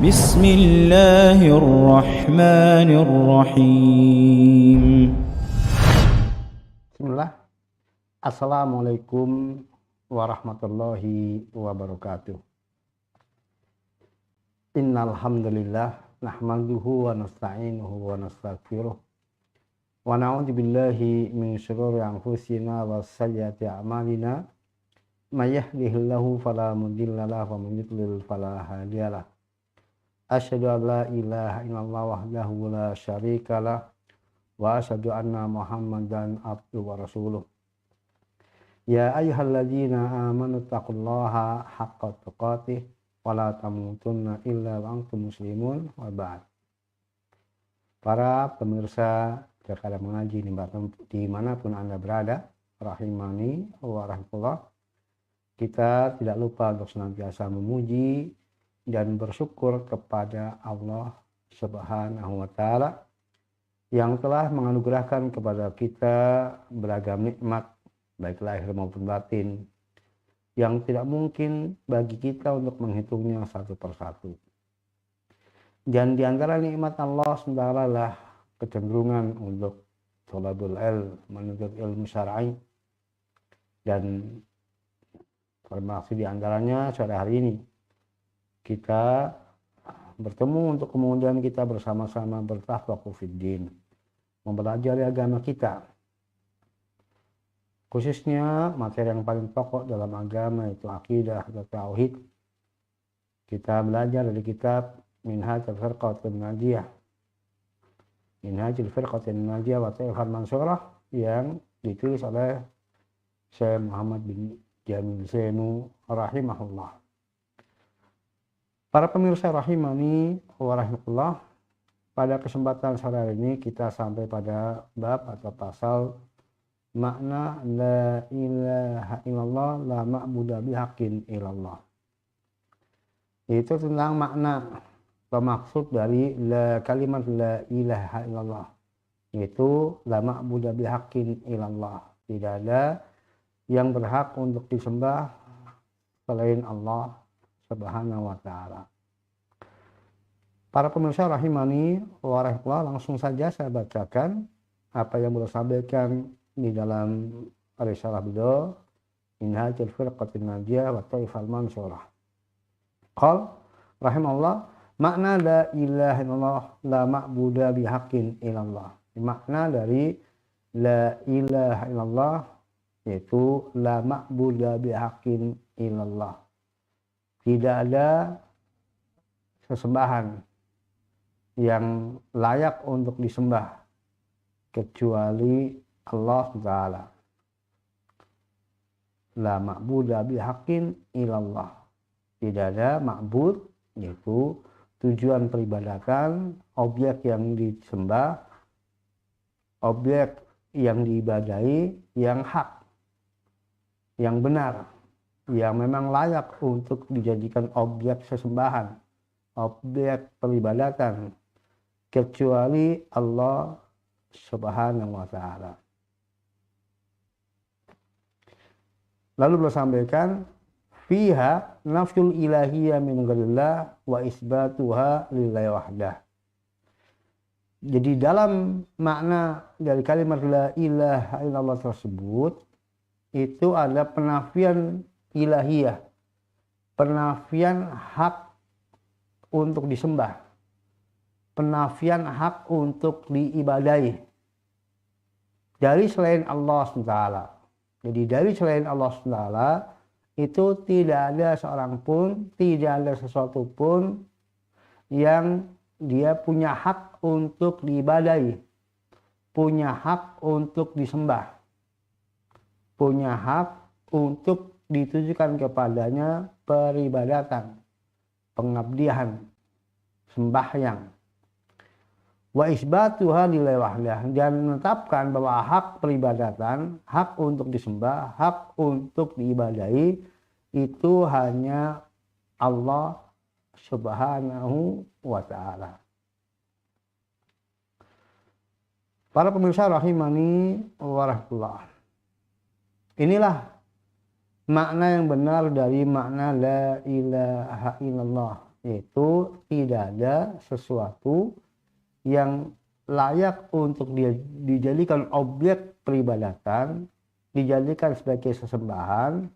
بسم الله الرحمن الرحيم. Bismillah. Assalamualaikum warahmatullahi wabarakatuh. Innal hamdalillah nahmaduhu wa nasta'inuhu wa nastaghfiruh wa na'udzu billahi min shururi anfusina wa sayyiati a'malina. May yahdihillahu fala mudilla lahu wa may yudlil fala hadiyalah. Asyhadu an la ilaha illallah wahdahu la syarikalah wa asyhadu anna Muhammadan abduhu wa rasuluh. Ya ayyuhalladzina amanu taqullaha haqqa tuqatih wa la tamutunna illa wa antum muslimun wa ba'd. Para pemirsa Jakarta Mengaji dimanapun Anda berada, rahimani wa rahmatullah, kita tidak lupa untuk senantiasa memuji dan bersyukur kepada Allah Subhanahu wa Ta'ala yang telah menganugerahkan kepada kita beragam nikmat baik lahir maupun batin yang tidak mungkin bagi kita untuk menghitungnya satu persatu. Dan di antara nikmat Allah SWT lah kecenderungan untuk thalabul ilm, menuntut ilmu syar'i, dan termasuk di antaranya sore hari ini kita bertemu untuk kemudian kita bersama-sama bertafaqquh fiddin, mempelajari agama kita, khususnya materi yang paling pokok dalam agama itu akidah atau tauhid. Kita belajar dari kitab Minhajul Firqatin Najiyah, Minhajul Firqatin Najiyah wa Ta'ifatul Mansurah yang ditulis oleh Syekh Muhammad bin Jamil Zainu rahimahullah. Para pemirsa rahimani wa rahmatullah, pada kesempatan sore hari ini kita sampai pada bab atau pasal makna la ilaha illallah la ma'budu bihaqqin illallah. Itu tentang makna atau maksud dari kalimat la ilaha illallah, yaitu la ma'budu bihaqqin illallah. Tidak ada yang berhak untuk disembah selain Allah Subhanahu wa Ta'ala. Para pemirsa rahimani wa rahmatullah, langsung saja saya bacakan apa yang beliau sampaikan di dalam risalah beliau Minhajul Firqatin Najiyah wa Ta'ifatul Mansurah. Qal rahimahullah, makna la ilaha illallah la ma'budu bihaqqin illallah. Makna dari la ilaha illallah yaitu la ma'budu bihaqqin illallah. Tidak ada sesembahan yang layak untuk disembah kecuali Allah Ta'ala. La ma'budu bihaqqin illallah. Tidak ada ma'bud, yaitu tujuan peribadatan, objek yang disembah, objek yang diibadahi, yang hak, yang benar, yang memang layak untuk dijadikan objek sesembahan, objek peribadatan, kecuali Allah Subhanahu wa Ta'ala. Lalu beliau sampaikan, fiha nafsul ilahiyya min ghairillah wa isbatuha lillahi wahdah. Jadi dalam makna dari kalimat la ilaha illallah tersebut itu ada penafian ilahiyah, penafian hak untuk disembah, penafian hak untuk diibadahi dari selain Allah SWT. Jadi dari selain Allah SWT itu tidak ada seorang pun, tidak ada sesuatu pun yang dia punya hak untuk diibadahi, punya hak untuk disembah, punya hak untuk ditujukan kepadanya peribadatan, pengabdian, sembahyang. Wa isbatuha lillahi wahdah, dan menetapkan bahwa hak peribadatan, hak untuk disembah, hak untuk diibadahi itu hanya Allah Subhanahu wa Ta'ala. Para pemirsa rahimani wa rahmatullah, inilah makna yang benar dari makna la ilaha illallah, yaitu tidak ada sesuatu yang layak untuk dijadikan objek peribadatan, dijadikan sebagai sesembahan,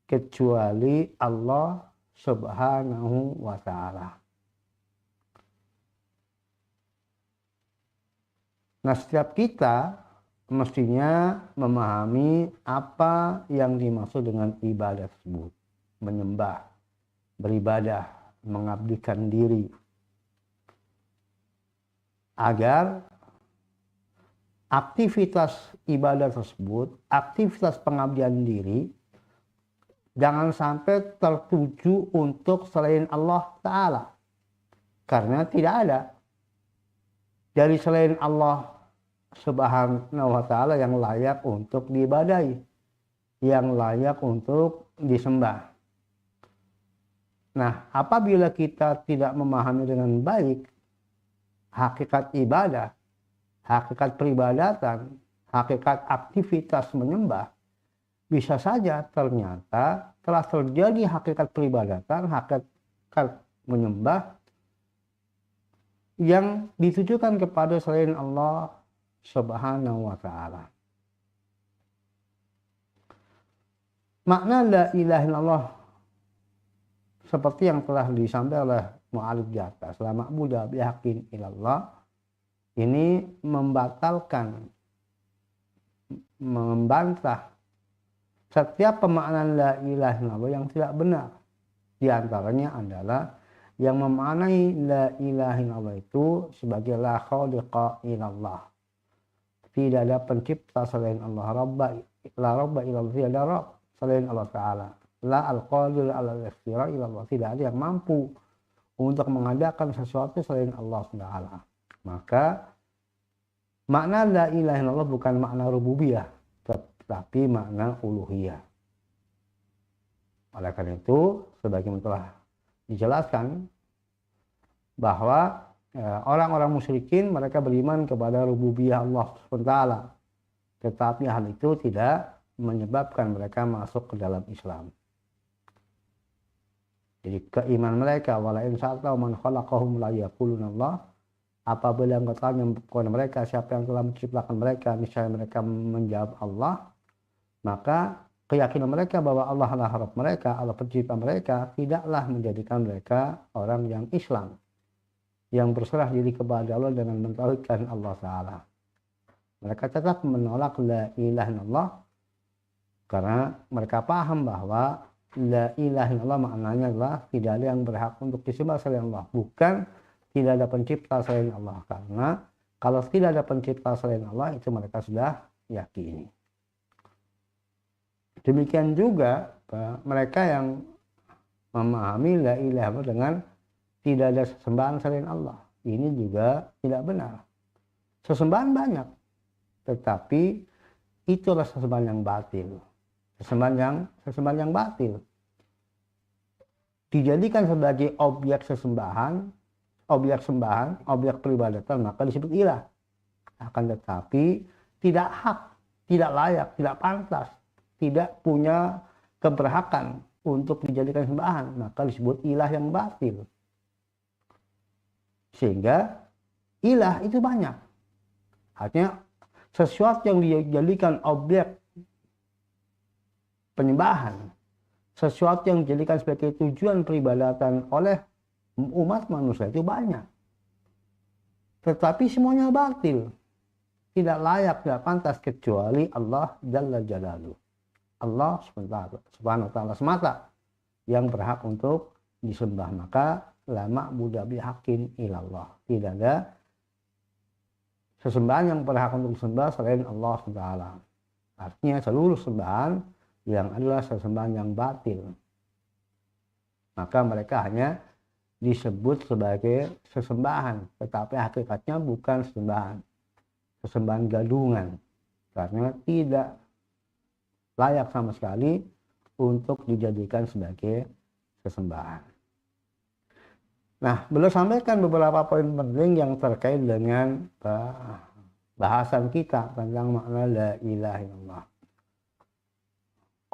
kecuali Allah Subhanahu wa Ta'ala. Nah, setiap kita mestinya memahami apa yang dimaksud dengan ibadah tersebut. Menyembah, beribadah, mengabdikan diri. Agar aktivitas ibadah tersebut, aktivitas pengabdian diri, jangan sampai tertuju untuk selain Allah Ta'ala. Karena tidak ada dari selain Allah Subhanahu wa Ta'ala yang layak untuk diibadahi, yang layak untuk disembah. Nah, apabila kita tidak memahami dengan baik hakikat ibadah, hakikat peribadatan, hakikat aktivitas menyembah, bisa saja ternyata telah terjadi hakikat peribadatan, hakikat menyembah yang ditujukan kepada selain Allah Subhanahu wa Ta'ala. Makna la ilaha illallah seperti yang telah disampaikan oleh mu'alif di atas, la ma'budu bihaqqin illallah, ini membatalkan, membantah setiap pemaknaan la ilaha illallah yang tidak benar. Di antaranya adalah yang memaknai la ilaha illallah itu sebagai la khaliqa illallah, tidak ada pencipta selain Allah, la rabba illallah, tidak ada rabb selain Allah Ta'ala, la al-qadir al-ikhtira illallah, tidak ada yang mampu untuk mengadakan sesuatu selain Allah Ta'ala. Maka makna la ilaha illallah bukan makna rububiyah, tetapi makna uluhiyah. Oleh karena itu, sebagaimana telah dijelaskan bahwa orang-orang musyrikin mereka beriman kepada rububiyah Allah SWT, tetapi hal itu tidak menyebabkan mereka masuk ke dalam Islam. Jadi keimanan mereka, wala in sa'altahum man khalaqahum la yaquluna Allah, apabila engkau tanya kepada mereka siapa yang telah menciptakan mereka, niscaya mereka menjawab Allah. Maka keyakinan mereka bahwa Allah adalah Rabb mereka, Allah pencipta mereka, tidaklah menjadikan mereka orang yang Islam, yang berserah diri kepada Allah dengan mentauhidkan Allah Ta'ala. Mereka tetap menolak la ilaha illallah karena mereka paham bahwa la ilaha illallah maknanya adalah tidak ada yang berhak untuk disembah selain Allah, bukan tidak ada pencipta selain Allah. Karena kalau tidak ada pencipta selain Allah, itu mereka sudah yakini. Demikian juga mereka yang memahami la ilaha illallah dengan tidak ada sesembahan selain Allah, ini juga tidak benar. Sesembahan banyak, tetapi itulah sesembahan yang batil. Sesembahan yang batil dijadikan sebagai objek sesembahan, objek sembahan, objek peribadatan, maka disebut ilah. Akan tetapi tidak hak, tidak layak, tidak pantas, tidak punya keberhakan untuk dijadikan sembahan, maka disebut ilah yang batil. Sehingga ilah itu banyak. Artinya sesuatu yang dijadikan objek penyembahan, sesuatu yang dijadikan sebagai tujuan peribadatan oleh umat manusia itu banyak. Tetapi semuanya batil, tidak layak, tidak pantas, kecuali Allah Jalla Jalaluh, Allah Subhanahu wa Ta'ala semata yang berhak untuk disembah. Maka la ma'budu bihaqqin illallah, tidak ada sesembahan yang berhak untuk disembah selain Allah SWT. Artinya seluruh sembahan yang adalah sesembahan yang batil, maka mereka hanya disebut sebagai sesembahan, tetapi hakikatnya bukan sesembahan, sesembahan gadungan, karena tidak layak sama sekali untuk dijadikan sebagai sesembahan. Nah, beliau sampaikan beberapa poin penting yang terkait dengan bahasan kita tentang makna la ilaha illallah.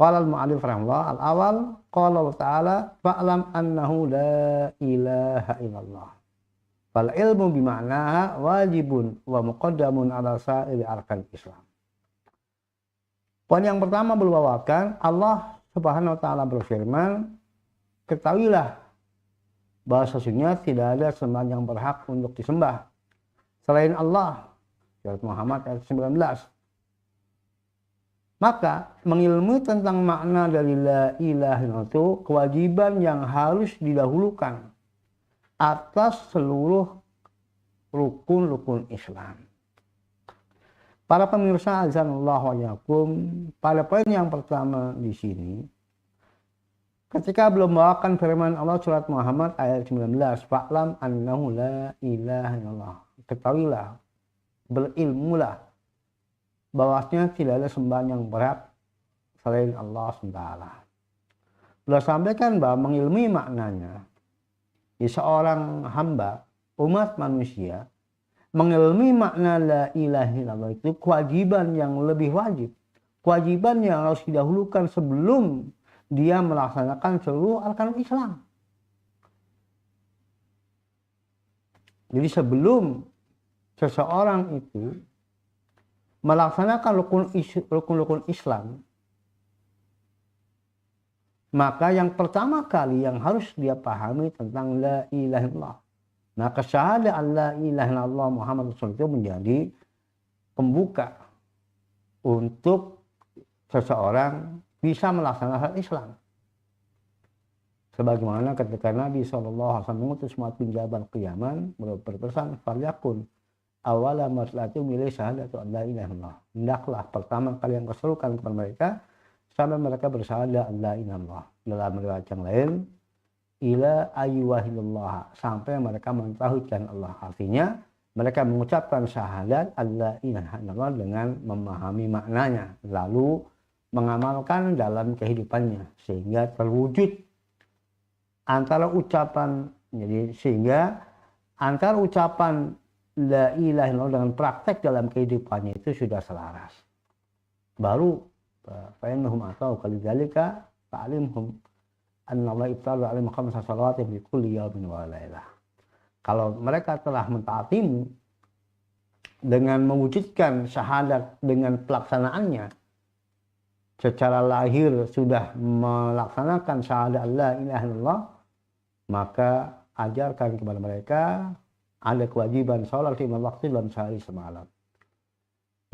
Qala al-mu'allif rahimahullah al-awal qala Allah ta'ala fa'lam annahu la ilaha illallah. Fal ilmu bima'naha wajibun wa muqaddamun ala sa'iri arkan Islam. Poin yang pertama berbawakan Allah Subhanahu wa taala berfirman, ketahuilah bahwa sesungguhnya tidak ada sembahan yang berhak untuk disembah selain Allah. Surat Muhammad ayat 19. Maka mengilmui tentang makna dari la ilaha illallah itu kewajiban yang harus didahulukan atas seluruh rukun-rukun Islam. Para pemirsa azanallahu wa iyyakum, pada poin yang pertama di sini, ketika belum membawakan firman Allah surat Muhammad ayat 19, fa'lam annahu la ilaha illallah. Ketahuilah, berilmulah bahwasanya tidak ada sembahan yang berhak selain Allah SWT. Beliau sampaikan bahwa mengilmui maknanya, di seorang hamba, umat manusia, mengilmui makna la ilaha illallah itu kewajiban yang lebih wajib. Kewajiban yang harus didahulukan sebelum dia melaksanakan seluruh arkanul Islam. Jadi sebelum seseorang itu melaksanakan rukun-rukun Islam, maka yang pertama kali yang harus dia pahami tentang la ilaha illallah. Maka syahadat la ilaha illallah Muhammad Rasulullah itu menjadi pembuka untuk seseorang bisa melaksanakan Islam. Sebagaimana ketika Nabi SAW mengutus Mu'adz bin Jabal ke Yaman, berpesan, "Falyakun awala maslahatu milih syahadatu an la ilaha illallah." Hendaklah pertama kali yang keserukan kepada mereka sampai mereka bersyahadat an la ilaha illallah. Dalam riwayat yang lain, ila ayyuhillallah, sampai mereka mentauhidkan Allah. Artinya mereka mengucapkan syahadat an la ilaha illallah dengan memahami maknanya, lalu mengamalkan dalam kehidupannya sehingga terwujud antara ucapan, jadi sehingga antara ucapan la ilaha illallah dengan praktek dalam kehidupannya itu sudah selaras. Baru fa'innahum atau kalidzalika ta'limhum anna Allah ibtala alaihim khamsa salawatin fi kulli yawmin wa lailah. Kalau mereka telah mentaatimu dengan mewujudkan syahadat dengan pelaksanaannya, secara lahir sudah melaksanakan syahadat la ilaha illallah, maka ajarkan kepada mereka ada kewajiban sholat 5 waktu dalam sehari semalam.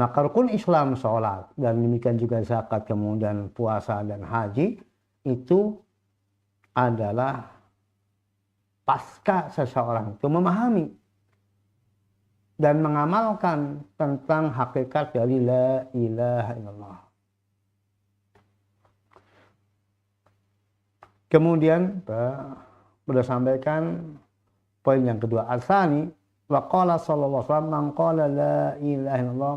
Maka rukun Islam sholat, dan demikian juga zakat, kemudian puasa dan haji, itu adalah pasca seseorang itu memahami dan mengamalkan tentang hakikat dari la ilaha illallah. Kemudian beliau sampaikan poin yang kedua, al-tsani wa qala sallallahu alaihi wasallam man qala la ilaha illallah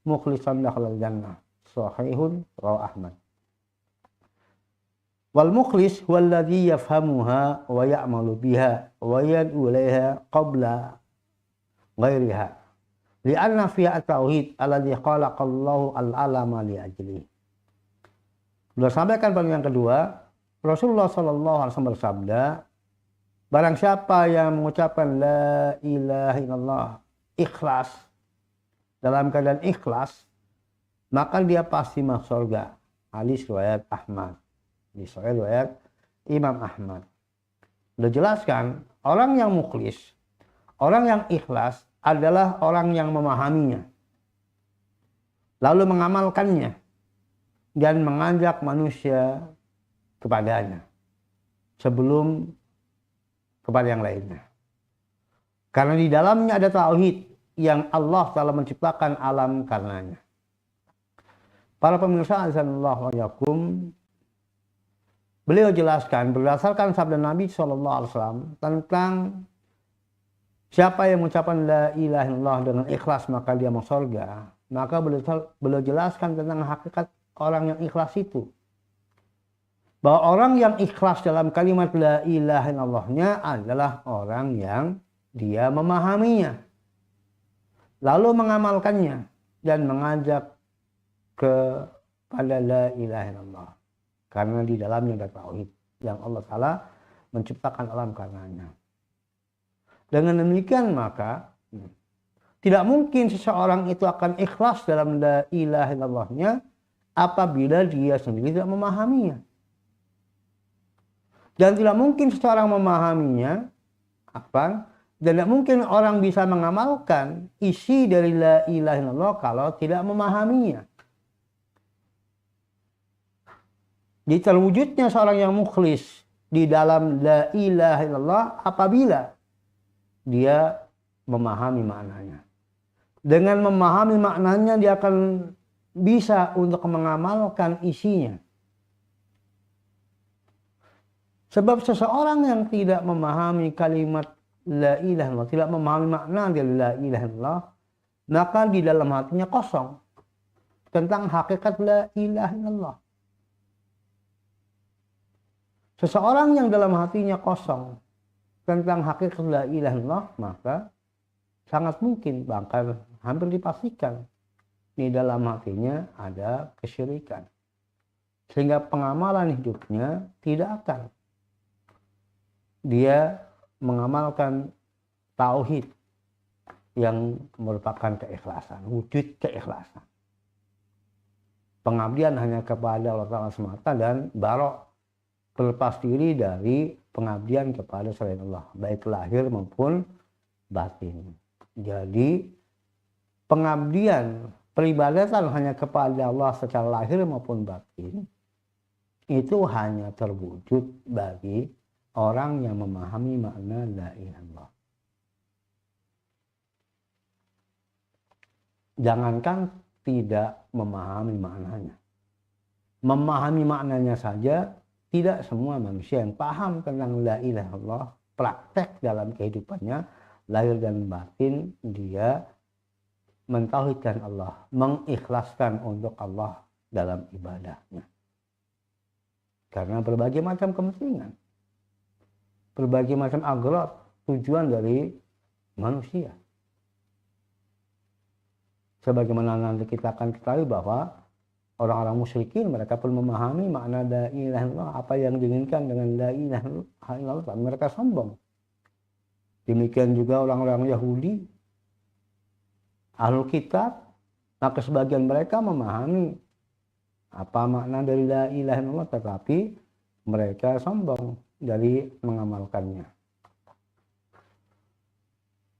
mukhlishan dakhala al-jannah. Sahihun rawahu Ahmad. Wal mukhlis huwa alladhi yafhamuha wa ya'malu biha wa yad'u ilaiha qabla ghairiha. Li'anna fiha at-tauhid alladhi khalaqallahu al-alama li ajlihi. Beliau sampaikan poin yang kedua, Rasulullah SAW bersabda, barang siapa yang mengucapkan la ilaha illallah ikhlas, dalam keadaan ikhlas, maka dia pasti masuk surga. Hadis riwayat Ahmad, di sahih riwayat Imam Ahmad. Beliau jelaskan, orang yang mukhlis, orang yang ikhlas adalah orang yang memahaminya, lalu mengamalkannya dan mengajak manusia kepadanya sebelum kepada yang lainnya. Karena di dalamnya ada tauhid yang Allah telah menciptakan alam karenanya. Para pemirsa azanallahu wa iyyakum, beliau jelaskan berdasarkan sabda Nabi SAW tentang siapa yang mengucapkan la ilaha illallah dengan ikhlas maka dia masuk surga. Maka beliau jelaskan tentang hakikat orang yang ikhlas itu, bahwa orang yang ikhlas dalam kalimat la ilaha illallahnya adalah orang yang dia memahaminya, lalu mengamalkannya dan mengajak pada la ilaha illallah. Karena di dalamnya ada tauhid yang Allah Ta'ala menciptakan alam karenanya. Dengan demikian maka tidak mungkin seseorang itu akan ikhlas dalam la ilaha illallahnya apabila dia sendiri tidak memahaminya. Dan tidak mungkin seseorang memahaminya dan tidak mungkin orang bisa mengamalkan isi dari la ilaha illallah kalau tidak memahaminya. Jadi terwujudnya seorang yang mukhlis di dalam la ilaha illallah apabila dia memahami maknanya. Dengan memahami maknanya dia akan bisa untuk mengamalkan isinya. Sebab seseorang yang tidak memahami kalimat la ilaha illallah, tidak memahami makna dari la ilaha illallah, maka di dalam hatinya kosong tentang hakikat la ilaha illallah. Seseorang yang dalam hatinya kosong tentang hakikat la ilaha illallah, maka sangat mungkin, bahkan hampir dipastikan di dalam hatinya ada kesyirikan. Sehingga pengamalan hidupnya tidak akan dia mengamalkan tauhid yang merupakan keikhlasan, wujud keikhlasan. Pengabdian hanya kepada Allah Ta'ala semata dan barok berlepas diri dari pengabdian kepada selain Allah, baik lahir maupun batin. Jadi pengabdian, peribadatan hanya kepada Allah secara lahir maupun batin itu hanya terwujud bagi orang yang memahami makna la ilaha illallah. Jangankan tidak memahami maknanya. Memahami maknanya saja tidak semua manusia yang paham tentang la ilaha illallah, praktek dalam kehidupannya lahir dan batin dia mentauhidkan Allah, mengikhlaskan untuk Allah dalam ibadahnya. Karena berbagai macam kepentingan, berbagai macam agrat, tujuan dari manusia. Sebagaimana nanti kita akan ketahui bahwa orang-orang musyrikin mereka pun memahami makna la ilaha illallah, apa yang diinginkan dengan la ilaha illallah, mereka sombong. Demikian juga orang-orang Yahudi, Ahlul Kitab, maka sebagian mereka memahami apa makna dari la ilaha illallah, tetapi mereka sombong dari mengamalkannya.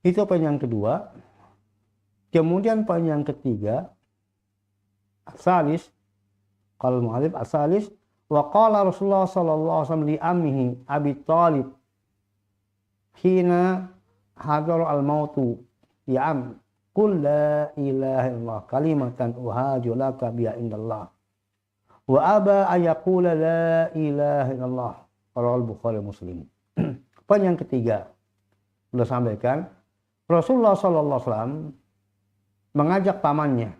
Itu poin yang kedua. Kemudian poin yang ketiga, asalis, kalau mu'alif asalis, wa qala Rasulullah sallallahu alaihi wasallam li ammihi Abi Thalib hina hadar al-mautu, ya am qul la ilaha illallah kalimatan uhaju laka biha indallah wa aba ayaqula la ilaha illallah, rawahul Bukhari Muslim. Poin yang ketiga, beliau sampaikan Rasulullah sallallahu alaihi wasallam mengajak pamannya,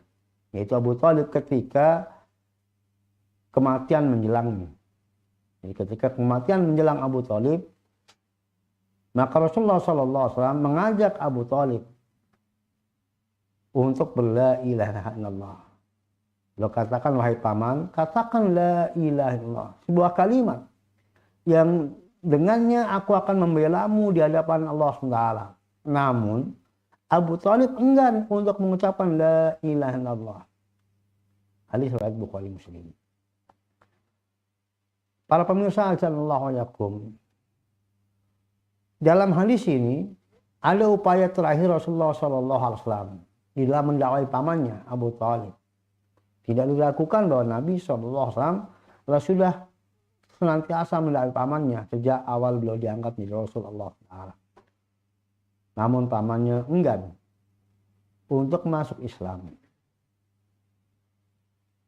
yaitu Abu Thalib, ketika kematian menjelang. Jadi ketika kematian menjelang Abu Thalib, maka Rasulullah SAW mengajak Abu Thalib untuk berla ilaha illallah. Beliau katakan, wahai paman, katakan la ilaha illallah, sebuah kalimat yang dengannya aku akan membelamu di hadapan Allah SWT. Namun Abu Thalib enggan untuk mengucapkan la ilaha illallah. Hadis riwayat Bukhari Muslim. Para pemirsa sallallahu alaihi wasallam, dalam hadis ini ada upaya terakhir Rasulullah sallallahu alaihi wasallam di dalam mendakwai pamannya Abu Thalib. Tidak dilakukan bahwa Nabi sallallahu alaihi wasallam sudah senantiasa mendakwai pamannya sejak awal beliau diangkat menjadi Rasulullah Taala. Namun pamannya enggan untuk masuk Islam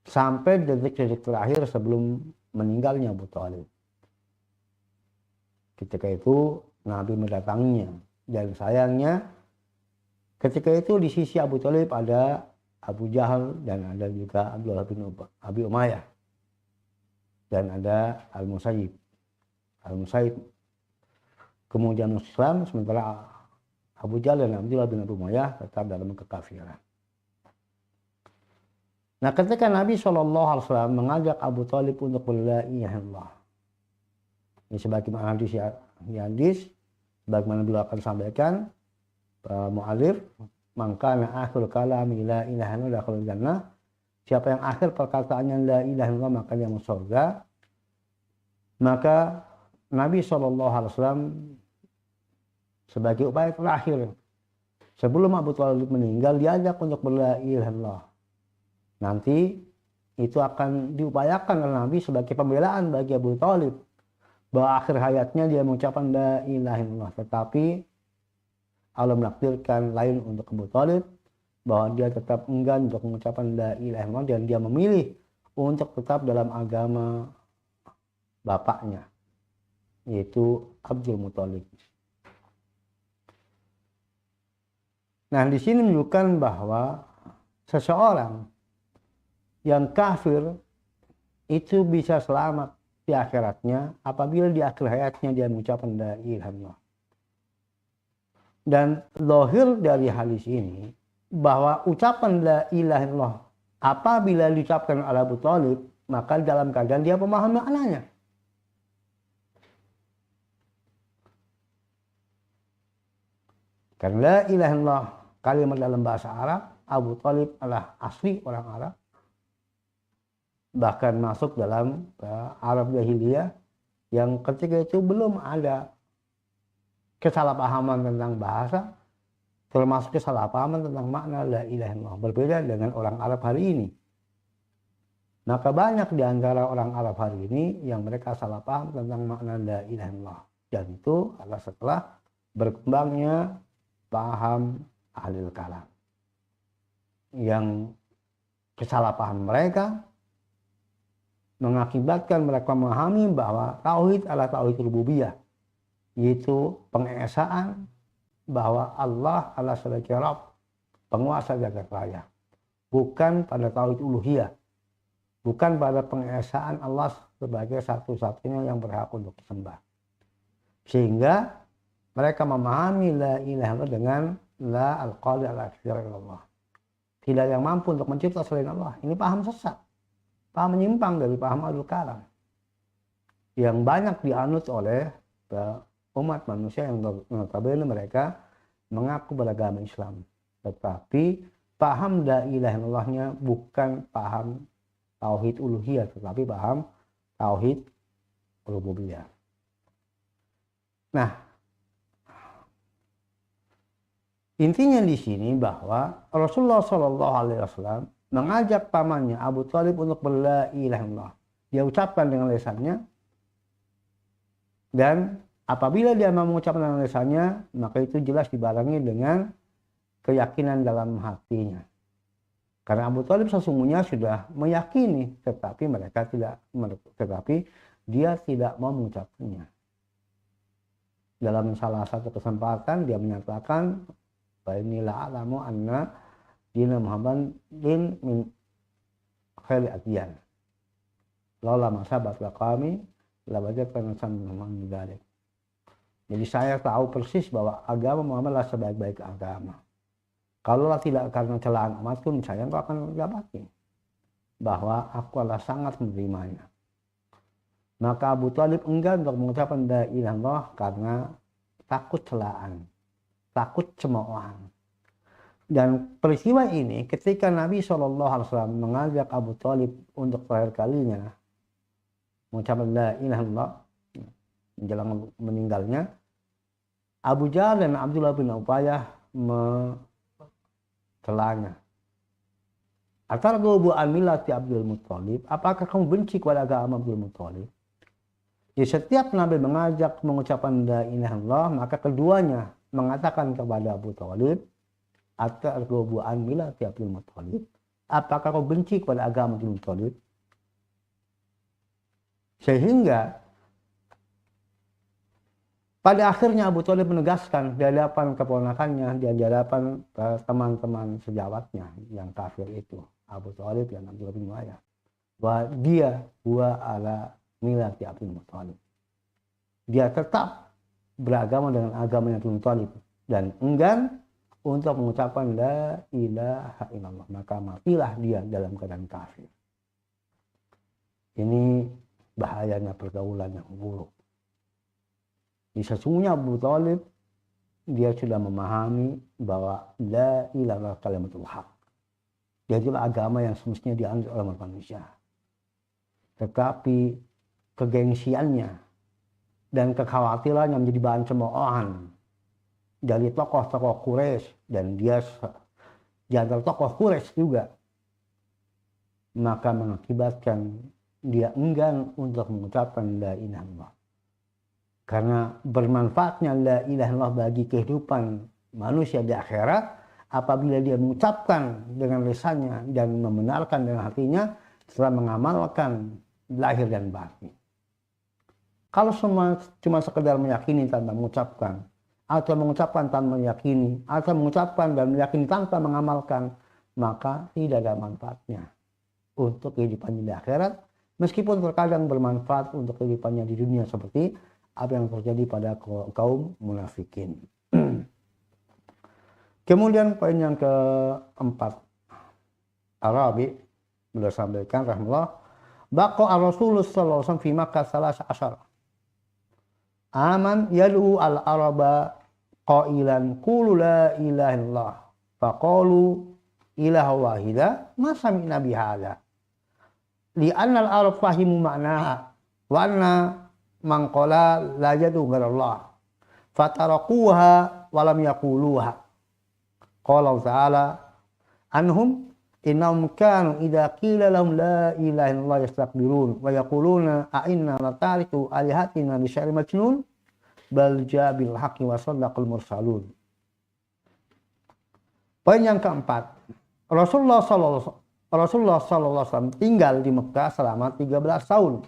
sampai detik-detik terakhir sebelum meninggalnya Abu Thalib. Ketika itu Nabi mendatanginya, dan sayangnya ketika itu di sisi Abu Thalib ada Abu Jahal dan ada juga Abdullah bin Abi Umayyah dan ada Al-Musayyib. Kemudian Islam, sementara Abu Jahal dan Abdullah bin Abi Umayyah tetap dalam kekafiran. Nah, ketika Nabi SAW mengajak Abu Thalib untuk la ilaha illallah, ini sebagaimana hadis, sebagaimana beliau akan sampaikan, mu'alif, maka akhir kalam la ilaha illallah dakhalul jannah. Siapa yang akhir perkataannya la ilaha illallah maka dia masuk surga. Maka Nabi SAW sebagai upaya terakhir sebelum Abu Thalib meninggal diajak untuk la ilaha illallah. Nanti itu akan diupayakan oleh Nabi sebagai pembelaan bagi Abu Thalib bahwa akhir hayatnya dia mengucapkan la ilaha illallah, tetapi Allah menakdirkan lain untuk Abu Thalib, bahwa dia tetap enggan untuk mengucapkan la ilaha illallah dan dia memilih untuk tetap dalam agama bapaknya, yaitu Abdul Muthalib. Nah, di sini menunjukkan bahwa seseorang yang kafir itu bisa selamat di akhiratnya apabila di akhir hayatnya dia mengucapkan la ilaha illallah. Dan zahir dari hadis ini bahwa ucapan la ilaha illallah apabila diucapkan oleh Abu Thalib maka dalam keadaan dia memahami maknanya. Karena la ilaha illallah kalimat dalam bahasa Arab, Abu Thalib adalah asli orang Arab, bahkan masuk dalam Arab jahiliyah yang ketika itu belum ada kesalahpahaman tentang bahasa, termasuk kesalahpahaman tentang makna la ilaha illallah, berbeda dengan orang Arab hari ini. Maka banyak di antara orang Arab hari ini yang mereka salah paham tentang makna la ilaha illallah, dan itu adalah setelah berkembangnya paham ahlul kalam, yang kesalahpahaman mereka mengakibatkan mereka memahami bahwa tauhid adalah tauhid rububiyah, yaitu pengesaan bahwa Allah adalah sebagai Rabb, penguasa jagat raya, bukan pada tauhid uluhiyah, bukan pada pengesaan Allah sebagai satu-satunya yang berhak untuk disembah. Sehingga mereka memahami la ilaha illallah dengan la al-qadir al-akhir illallah, tidak yang mampu untuk mencipta selain Allah. Ini paham sesat, paham menyimpang dari paham ahlul kalam yang banyak dianut oleh umat manusia yang notabene mereka mengaku beragama Islam, tetapi paham la ilaha illallahnya bukan paham tauhid uluhiyah, tetapi paham tauhid rububiyah. Nah, intinya di sini bahwa Rasulullah SAW mengajak pamannya Abu Thalib untuk la ilaha illallah. Dia ucapkan dengan lisannya, dan apabila dia mau mengucapkan dengan lisannya, maka itu jelas dibarengi dengan keyakinan dalam hatinya. Karena Abu Thalib sesungguhnya sudah meyakini, tetapi dia tidak mau mengucapkannya. Dalam salah satu kesempatan dia menyatakan, "Inilah alamu anna dina Muhammad din min khairi adyan. Laula masabat kami la wajadna Muhammad dzalik." Jadi saya tahu persis bahwa agama Muhammad adalah sebaik-baik agama. Kalaulah tidak karena celaan umatku, saya engkau akan dapati bahwa aku adalah sangat menerimanya. Maka Abu Thalib enggan untuk mengucapkan la ilaha illallah karena takut celaan, takut cemoohan. Dan peristiwa ini ketika Nabi SAW mengajak Abu Thalib untuk terakhir kalinya mengucapkan la ilaha illallah menjelang meninggalnya, Abu Jahal dan Abdullah bin Ubayyah mencelanya. Atarghabu an millati Abdul Muthalib, apakah kamu benci kepada agama Abdul Muthalib? Jadi setiap Nabi mengajak mengucapkan la ilaha illallah, maka keduanya mengatakan kepada Abu Thalib, atarghabu an millati Abdul Muthalib, apakah kau benci kepada agama Abdul Muthalib? Sehingga pada akhirnya Abu Thalib menegaskan di hadapan keponakannya, di hadapan teman-teman sejawatnya yang kafir itu, Abu Thalib dan Abdullah bin Ubayyah, bahwa dia huwa ala millati Abdul Muthalib. Dia tetap beragama dengan agamanya Abdul Muthalib dan enggan untuk mengucapkan la ilaha illallah, maka matilah dia dalam keadaan kafir. Ini bahayanya pergaulan yang buruk. Sesungguhnya Abu Thalib dia sudah memahami bahwa la ilaha illallah kalimatul haq. Dia itulah agama yang semestinya dianut oleh manusia. Tetapi kegengsiannya dan kekhawatirannya menjadi bahan cemoohan dari tokoh-tokoh Quraisy, dan dia di antara tokoh Quraisy juga, maka mengakibatkan dia enggan untuk mengucapkan la ilaha illallah. Karena bermanfaatnya la ilaha illallah bagi kehidupan manusia di akhirat apabila dia mengucapkan dengan lisannya dan membenarkan dengan hatinya setelah mengamalkan lahir dan batin. Kalau semua cuma sekedar meyakini tanpa mengucapkan, atau mengucapkan tanpa meyakini, atau mengucapkan dan meyakini tanpa mengamalkan, maka tidak ada manfaatnya untuk kehidupannya di akhirat, meskipun terkadang bermanfaat untuk kehidupannya di dunia seperti apa yang terjadi pada kaum munafikin. Kemudian poin yang keempat, Arabi beliau sampaikan rahimahullah, baqa ar-Rasulullah sallallahu alaihi wasallam fi Makkah 13 aman yad'u al-araba qailan qulu la ilaha illallah faqalu ilaha wahida ma sami'na bihadza li anna al-arab fahimu ma'naha wa anna man qala la yad'u ghairallah fataraquha wa lam yaquluha. Qala ta'ala anhum innahum kanu idza qila lahum la ilaha illallah yastakbirun wa yaquluna a inna latariku alihatina li syai'in majnun bal jaa bil haqqi wa sadaqal mursalun. Poin yang keempat, Rasulullah sallallahu alaihi wasallam tinggal di Mekah selama 13 tahun.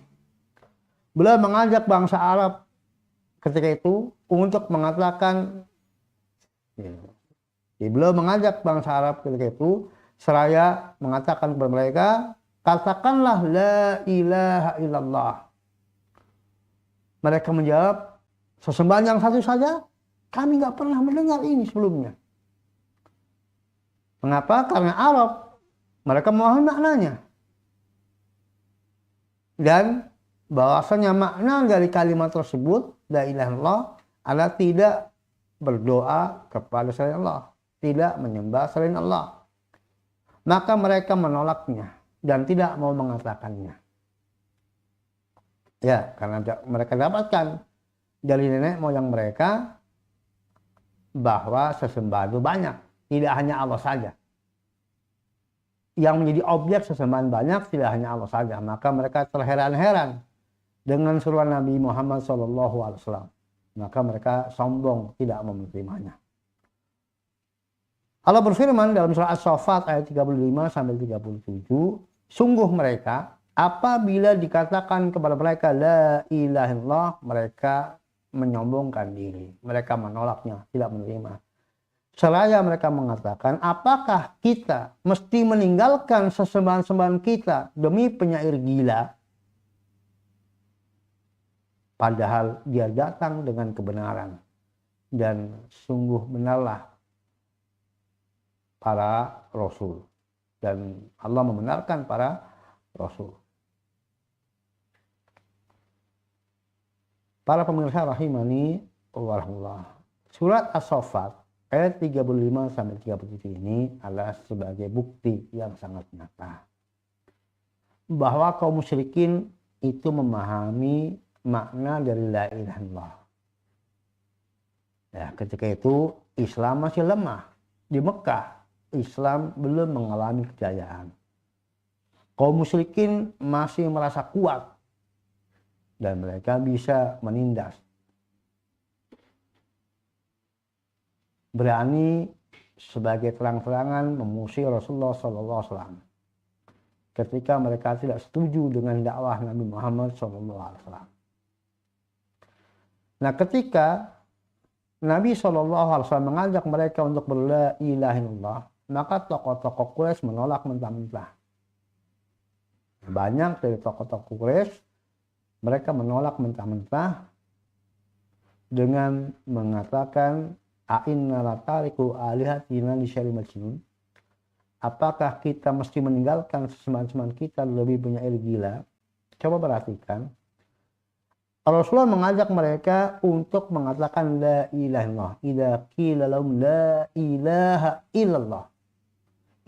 Beliau mengajak bangsa Arab ketika itu untuk mengatakan beliau mengajak bangsa Arab ketika itu seraya mengatakan kepada mereka, katakanlah la ilaha illallah. Mereka menjawab, sesembahan yang satu saja, kami nggak pernah mendengar ini sebelumnya. Mengapa? Karena Arab, mereka memahami maknanya. Dan bahwasanya makna dari kalimat tersebut, la ilaha illallah, adalah tidak berdoa kepada selain Allah, tidak menyembah selain Allah. Maka mereka menolaknya dan tidak mau mengatakannya. Ya, karena mereka dapatkan dari nenek moyang mereka bahwa sesembahan itu banyak, tidak hanya Allah saja. Yang menjadi objek sesembahan banyak tidak hanya Allah saja. Maka mereka terheran-heran dengan seruan Nabi Muhammad SAW. Maka mereka sombong, tidak menerimanya. Allah berfirman dalam surah As-Saffat ayat 35-37, sungguh mereka apabila dikatakan kepada mereka la ilaha illallah, mereka menyombongkan diri, mereka menolaknya, tidak menerima. Seraya mereka mengatakan, apakah kita mesti meninggalkan sesembahan-sembahan kita demi penyair gila? Padahal dia datang dengan kebenaran, dan sungguh benarlah para rasul, dan Allah membenarkan para rasul. Para pemirsa rahimani warahmatullah, surat As-Saffat ayat 35-37 ini adalah sebagai bukti yang sangat nyata bahwa kaum musyrikin itu memahami makna dari la ilaha illallah. Ya, ketika itu Islam masih lemah di Mekah. Islam belum mengalami kejayaan. Kaum musyrikin masih merasa kuat dan mereka bisa menindas. Berani sebagai terang-terangan memusuhi Rasulullah SAW ketika mereka tidak setuju dengan dakwah Nabi Muhammad SAW. Nah, ketika Nabi SAW mengajak mereka untuk berla ilaha illallah, maka tokoh-tokoh Quraisy menolak mentah-mentah. Banyak dari tokoh-tokoh Quraisy mereka menolak mentah-mentah dengan mengatakan A'inna latariku alihatina li syai'in majnun. Apakah kita mesti meninggalkan sesembahan-sembahan kita lebih penyair gila? Coba perhatikan. Rasulullah mengajak mereka untuk mengatakan la ilaha illallah. Idza qila lahum la ilaha illallah.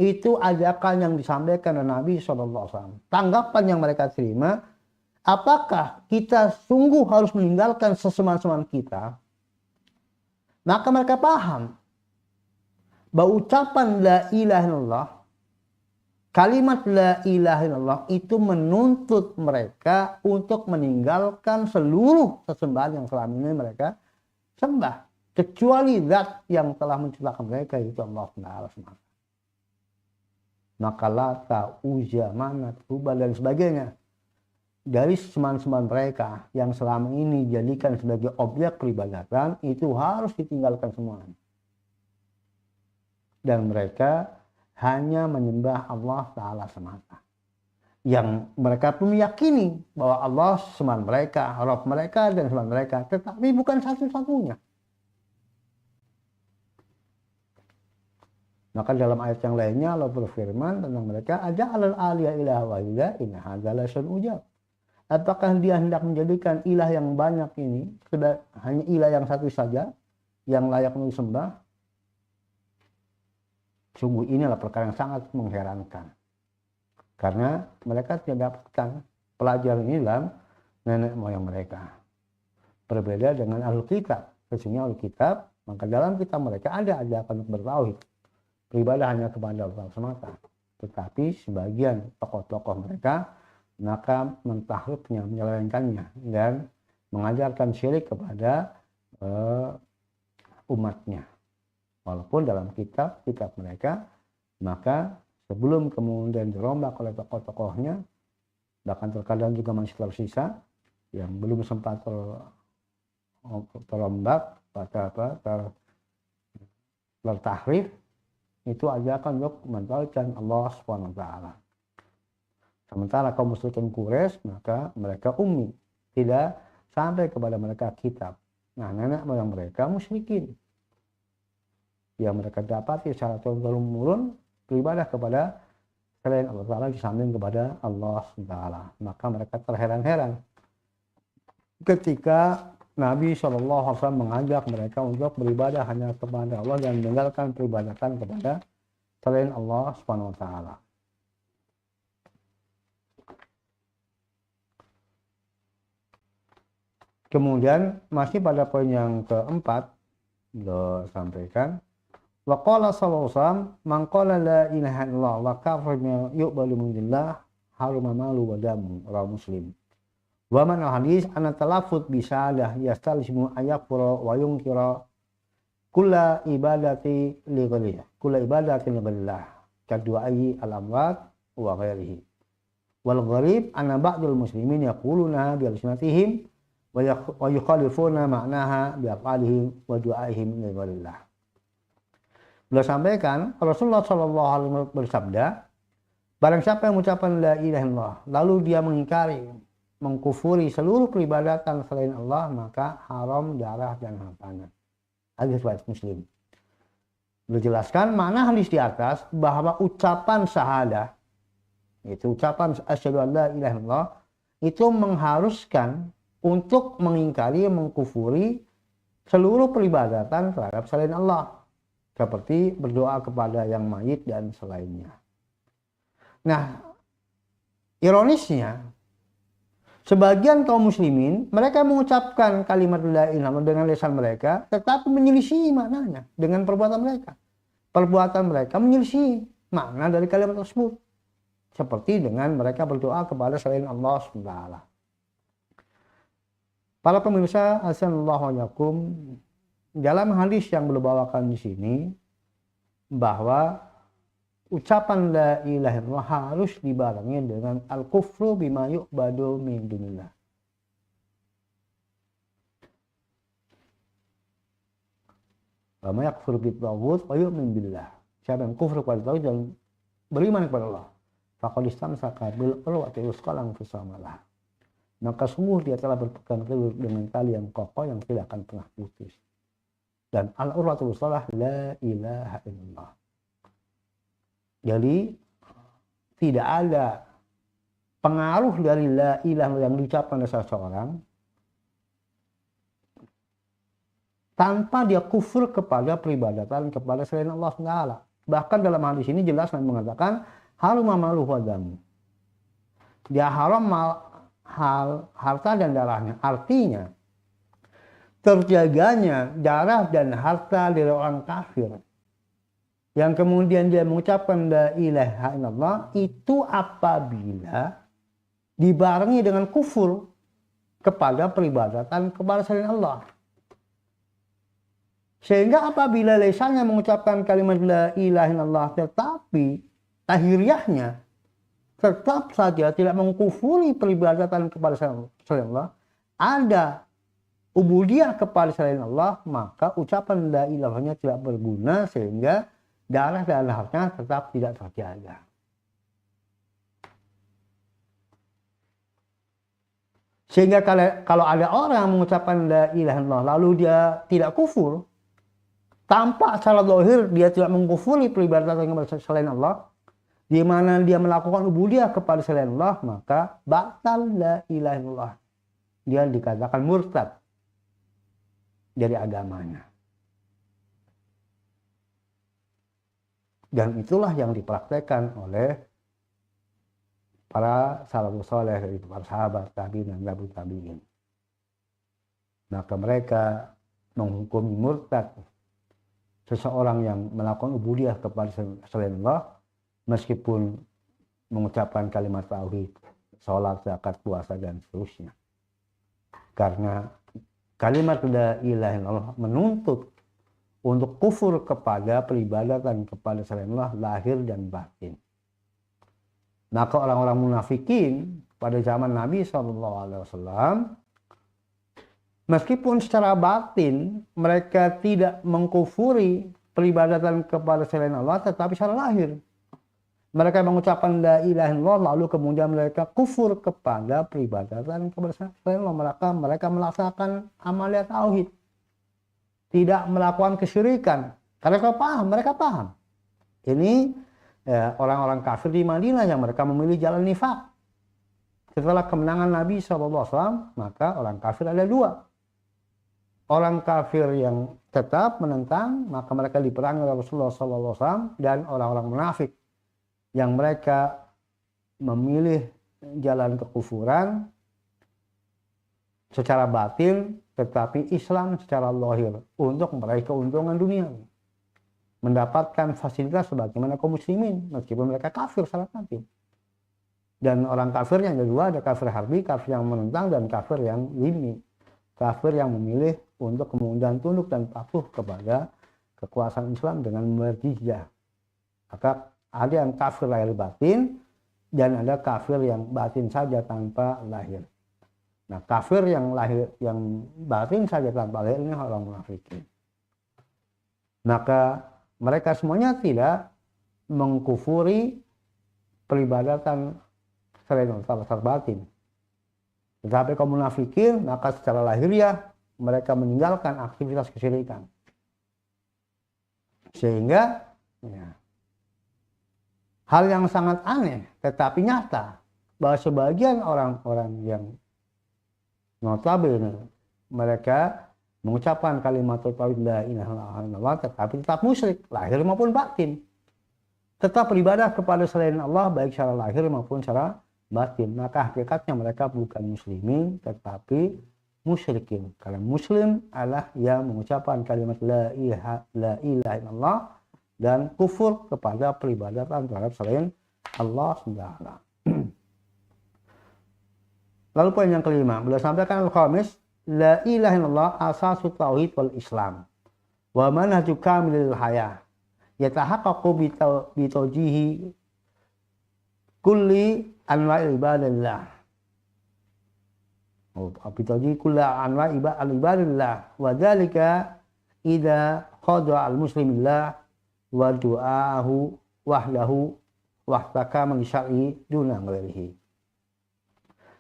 Itu ajakan yang disampaikan oleh Nabi SAW. Tanggapan yang mereka terima, apakah kita sungguh harus meninggalkan sesembahan-sembahan kita? Maka mereka paham bahwa ucapan la ilaha illallah, kalimat la ilaha illallah itu menuntut mereka untuk meninggalkan seluruh sesembahan yang selama ini mereka sembah, kecuali zat yang telah menciptakan mereka, yaitu Allah SWT. Maka Lata, Uzza, Manat, Hubal dan sebagainya dari sembahan-sembahan mereka yang selama ini dijadikan sebagai objek peribadatan itu harus ditinggalkan semuanya. Dan mereka hanya menyembah Allah Ta'ala semata. Yang mereka pun meyakini bahwa Allah sembahan mereka, Rabb mereka dan sembahan mereka, tetapi bukan satu-satunya. Maka dalam ayat yang lainnya Allah berfirman tentang mereka, aja'alal aliya ilaha wahida inna hadza lasyai'un ujab. Apakah dia hendak menjadikan ilah yang banyak ini hanya ilah yang satu saja yang layak untuk disembah? Sungguh inilah perkara yang sangat mengherankan. Karena mereka tidak dapatkan pelajaran ini dalam nenek moyang mereka. Berbeda dengan Ahlul Kitab. Sesungguhnya Ahlul Kitab, maka dalam kitab mereka ada ajakan untuk bertauhid. Beribadah hanya kepada Allah semata. Tetapi sebagian tokoh-tokoh mereka maka mentahrifnya, menyelewengkannya dan mengajarkan syirik kepada umatnya. Walaupun dalam kitab mereka, maka sebelum kemudian dirombak oleh tokoh-tokohnya, bahkan terkadang juga masih tersisa yang belum sempat terombak, tertahrif, itu ajakan untuk mentauhidkan Allah SWT. Sementara kaum musyrikin Quraisy, maka mereka ummi, tidak sampai kepada mereka kitab. Nah, nenek moyang mereka musyrikin. Yang mereka dapati secara turun-temurun beribadah kepada selain Allah Ta'ala di samping kepada Allah SWT. Maka mereka terheran-heran ketika Nabi SAW mengajak mereka untuk beribadah hanya kepada Allah dan meninggalkan peribadatan kepada selain Allah SWT. Kemudian masih pada poin yang keempat, beliau sampaikan, wa qala sallallahu alaihi wasallam man qala la ilaha illallah wa kafara bima yu'balu min dillah haruma malu wa damu, rawahu Muslim. Wa man hadis anna talaffuz bi syahadah yastalzimu ayakfura wa yunkira kulla ibadati li ghairillah kadu'ai al-amwat wa ghairihi. Wal gharib anna ba'dul muslimin yaquluna bi alsinatihim wa yukhalifuna ma'naha bi aqalihim wa du'aihim li ghairillah. Beliau sampaikan Rasulullah SAW bersabda, barang siapa yang mengucapkan la ilaha illallah lalu dia mengingkari, mengkufuri seluruh peribadatan selain Allah, maka haram darah dan hartanya. Hadis riwayat Muslim. Beliau jelaskan makna hadis di atas bahwa ucapan syahadah, itu ucapan asyhadu an la ilaha illallah, itu mengharuskan untuk mengingkari, mengkufuri seluruh peribadatan terhadap selain Allah, seperti berdoa kepada yang mayit dan selainnya. Nah, ironisnya, sebagian kaum muslimin mereka mengucapkan kalimat la ilaha illallah dengan lisan mereka, tetapi menyelisih maknanya dengan perbuatan mereka. Perbuatan mereka menyelisih makna dari kalimat tersebut, seperti dengan mereka berdoa kepada selain Allah SWT. Para pemirsa, assalamualaikum alaikum. Dalam hadis yang beliau bawakan di sini, bahwa ucapan la ilaha illallah harus dibarengi dengan al-kufru bima yu'badu min dunillah. Wa may yakfur bit-taghut wa yu'min billah. Siapa yang kufur kepada tauhid dan beriman kepada Allah, faqad istamsaka bil urwatil wuthqa lam infisama laha. Maka sungguh dia telah berpegang teguh dengan tali yang kokoh yang tidak akan pernah putus. dan al-urwatul wuthqa la ilaha illallah. Jadi tidak ada pengaruh dari la ilaha yang diucapkan oleh seseorang tanpa dia kufur kepada peribadatan kepada selain Allah Taala. Bahkan dalam hadis ini jelas mengatakan haruma maluhu wa damu. Dia haram harta dan darahnya. Artinya terjaganya darah dan harta dari orang kafir yang kemudian dia mengucapkan la ilaha illallah itu apabila dibarengi dengan kufur kepada peribadatan kepada selain Allah. Sehingga apabila lisannya mengucapkan kalimat la ilaha illallah tetapi lahiriahnya tetap saja tidak mengkufuri peribadatan kepada selain Allah, ada ubudiyah kepada selain Allah, maka ucapan la ilahnya tidak berguna sehingga darah dan hartanya tetap tidak terjaga. Sehingga kalau ada orang mengucapkan la ilaha illallah lalu dia tidak kufur, tampak secara zahir dia tidak mengkufuri peribadatan kepada selain Allah, di mana dia melakukan ubudiyah kepada selain Allah, maka batal la ilaha illallah. Dia dikatakan murtad dari agamanya. Dan itulah yang dipraktekkan oleh para salafus saleh, dari para sahabat tabi'in dan tabi'ut tabi'in. Maka mereka menghukumi murtad seseorang yang melakukan ubudiyah kepada selain Allah meskipun mengucapkan kalimat tauhid, sholat, zakat, puasa dan seterusnya. Karena kalimat la ilaha illallah menuntut untuk kufur kepada peribadatan kepada selain Allah lahir dan batin. Maka orang-orang munafikin pada zaman Nabi SAW, meskipun secara batin mereka tidak mengkufuri peribadatan kepada selain Allah, tetapi secara lahir mereka mengucapkan la ilaha illallah lalu kemudian mereka kufur kepada peribadatan kepada selain Allah. Mereka melaksanakan amalia tauhid, tidak melakukan kesyirikan. Karena mereka paham. Ini orang-orang kafir di Madinah yang mereka memilih jalan nifak. Setelah kemenangan Nabi SAW, maka orang kafir ada dua. Orang kafir yang tetap menentang, maka mereka diperangi oleh Rasulullah SAW, dan orang-orang munafik yang mereka memilih jalan kekufuran secara batin, tetapi Islam secara lahir untuk meraih keuntungan dunia, mendapatkan fasilitas sebagaimana kaum muslimin meskipun mereka kafir secara batin. Dan orang kafir yang kedua ada kafir harbi, kafir yang menentang, dan kafir yang dhimmi, kafir yang memilih untuk kemudian tunduk dan patuh kepada kekuasaan Islam dengan berjizyah. Maka ada yang kafir lahir batin dan ada kafir yang batin saja tanpa lahir. Nah, kafir yang lahir, yang batin saja tanpa lahir ini orang munafikin. Maka mereka semuanya tidak mengkufuri peribadatan selain Allah secara batin. Tetapi kaum munafikin maka secara lahiriah mereka meninggalkan aktivitas kesyirikan. Sehingga hal yang sangat aneh tetapi nyata bahwa sebagian orang-orang yang notabene mereka mengucapkan kalimat tauhid la ilaha illallah tetapi tetap musyrik lahir maupun batin, tetap beribadah kepada selain Allah baik secara lahir maupun secara batin. Maka hakikatnya mereka bukan muslimin tetapi musyrikin. Karena muslim adalah yang mengucapkan kalimat la ilaha illallah dan kufur kepada peribadatan terhadap selain Allah SWT. Lalu poin yang kelima, beliau sampaikan al-khamis, la ilaha illallah asasut tauhid wal islam wa manhaju kamilil hayah yatahaqqaqu bi tawjihi kulli anwa'il ibadillah bi tawjihi kulli anwa'il ibadillah wa dzalika idza khada al-muslimillah wa du'ahu wahdahu wahtaka min syar'i duna ghairihi.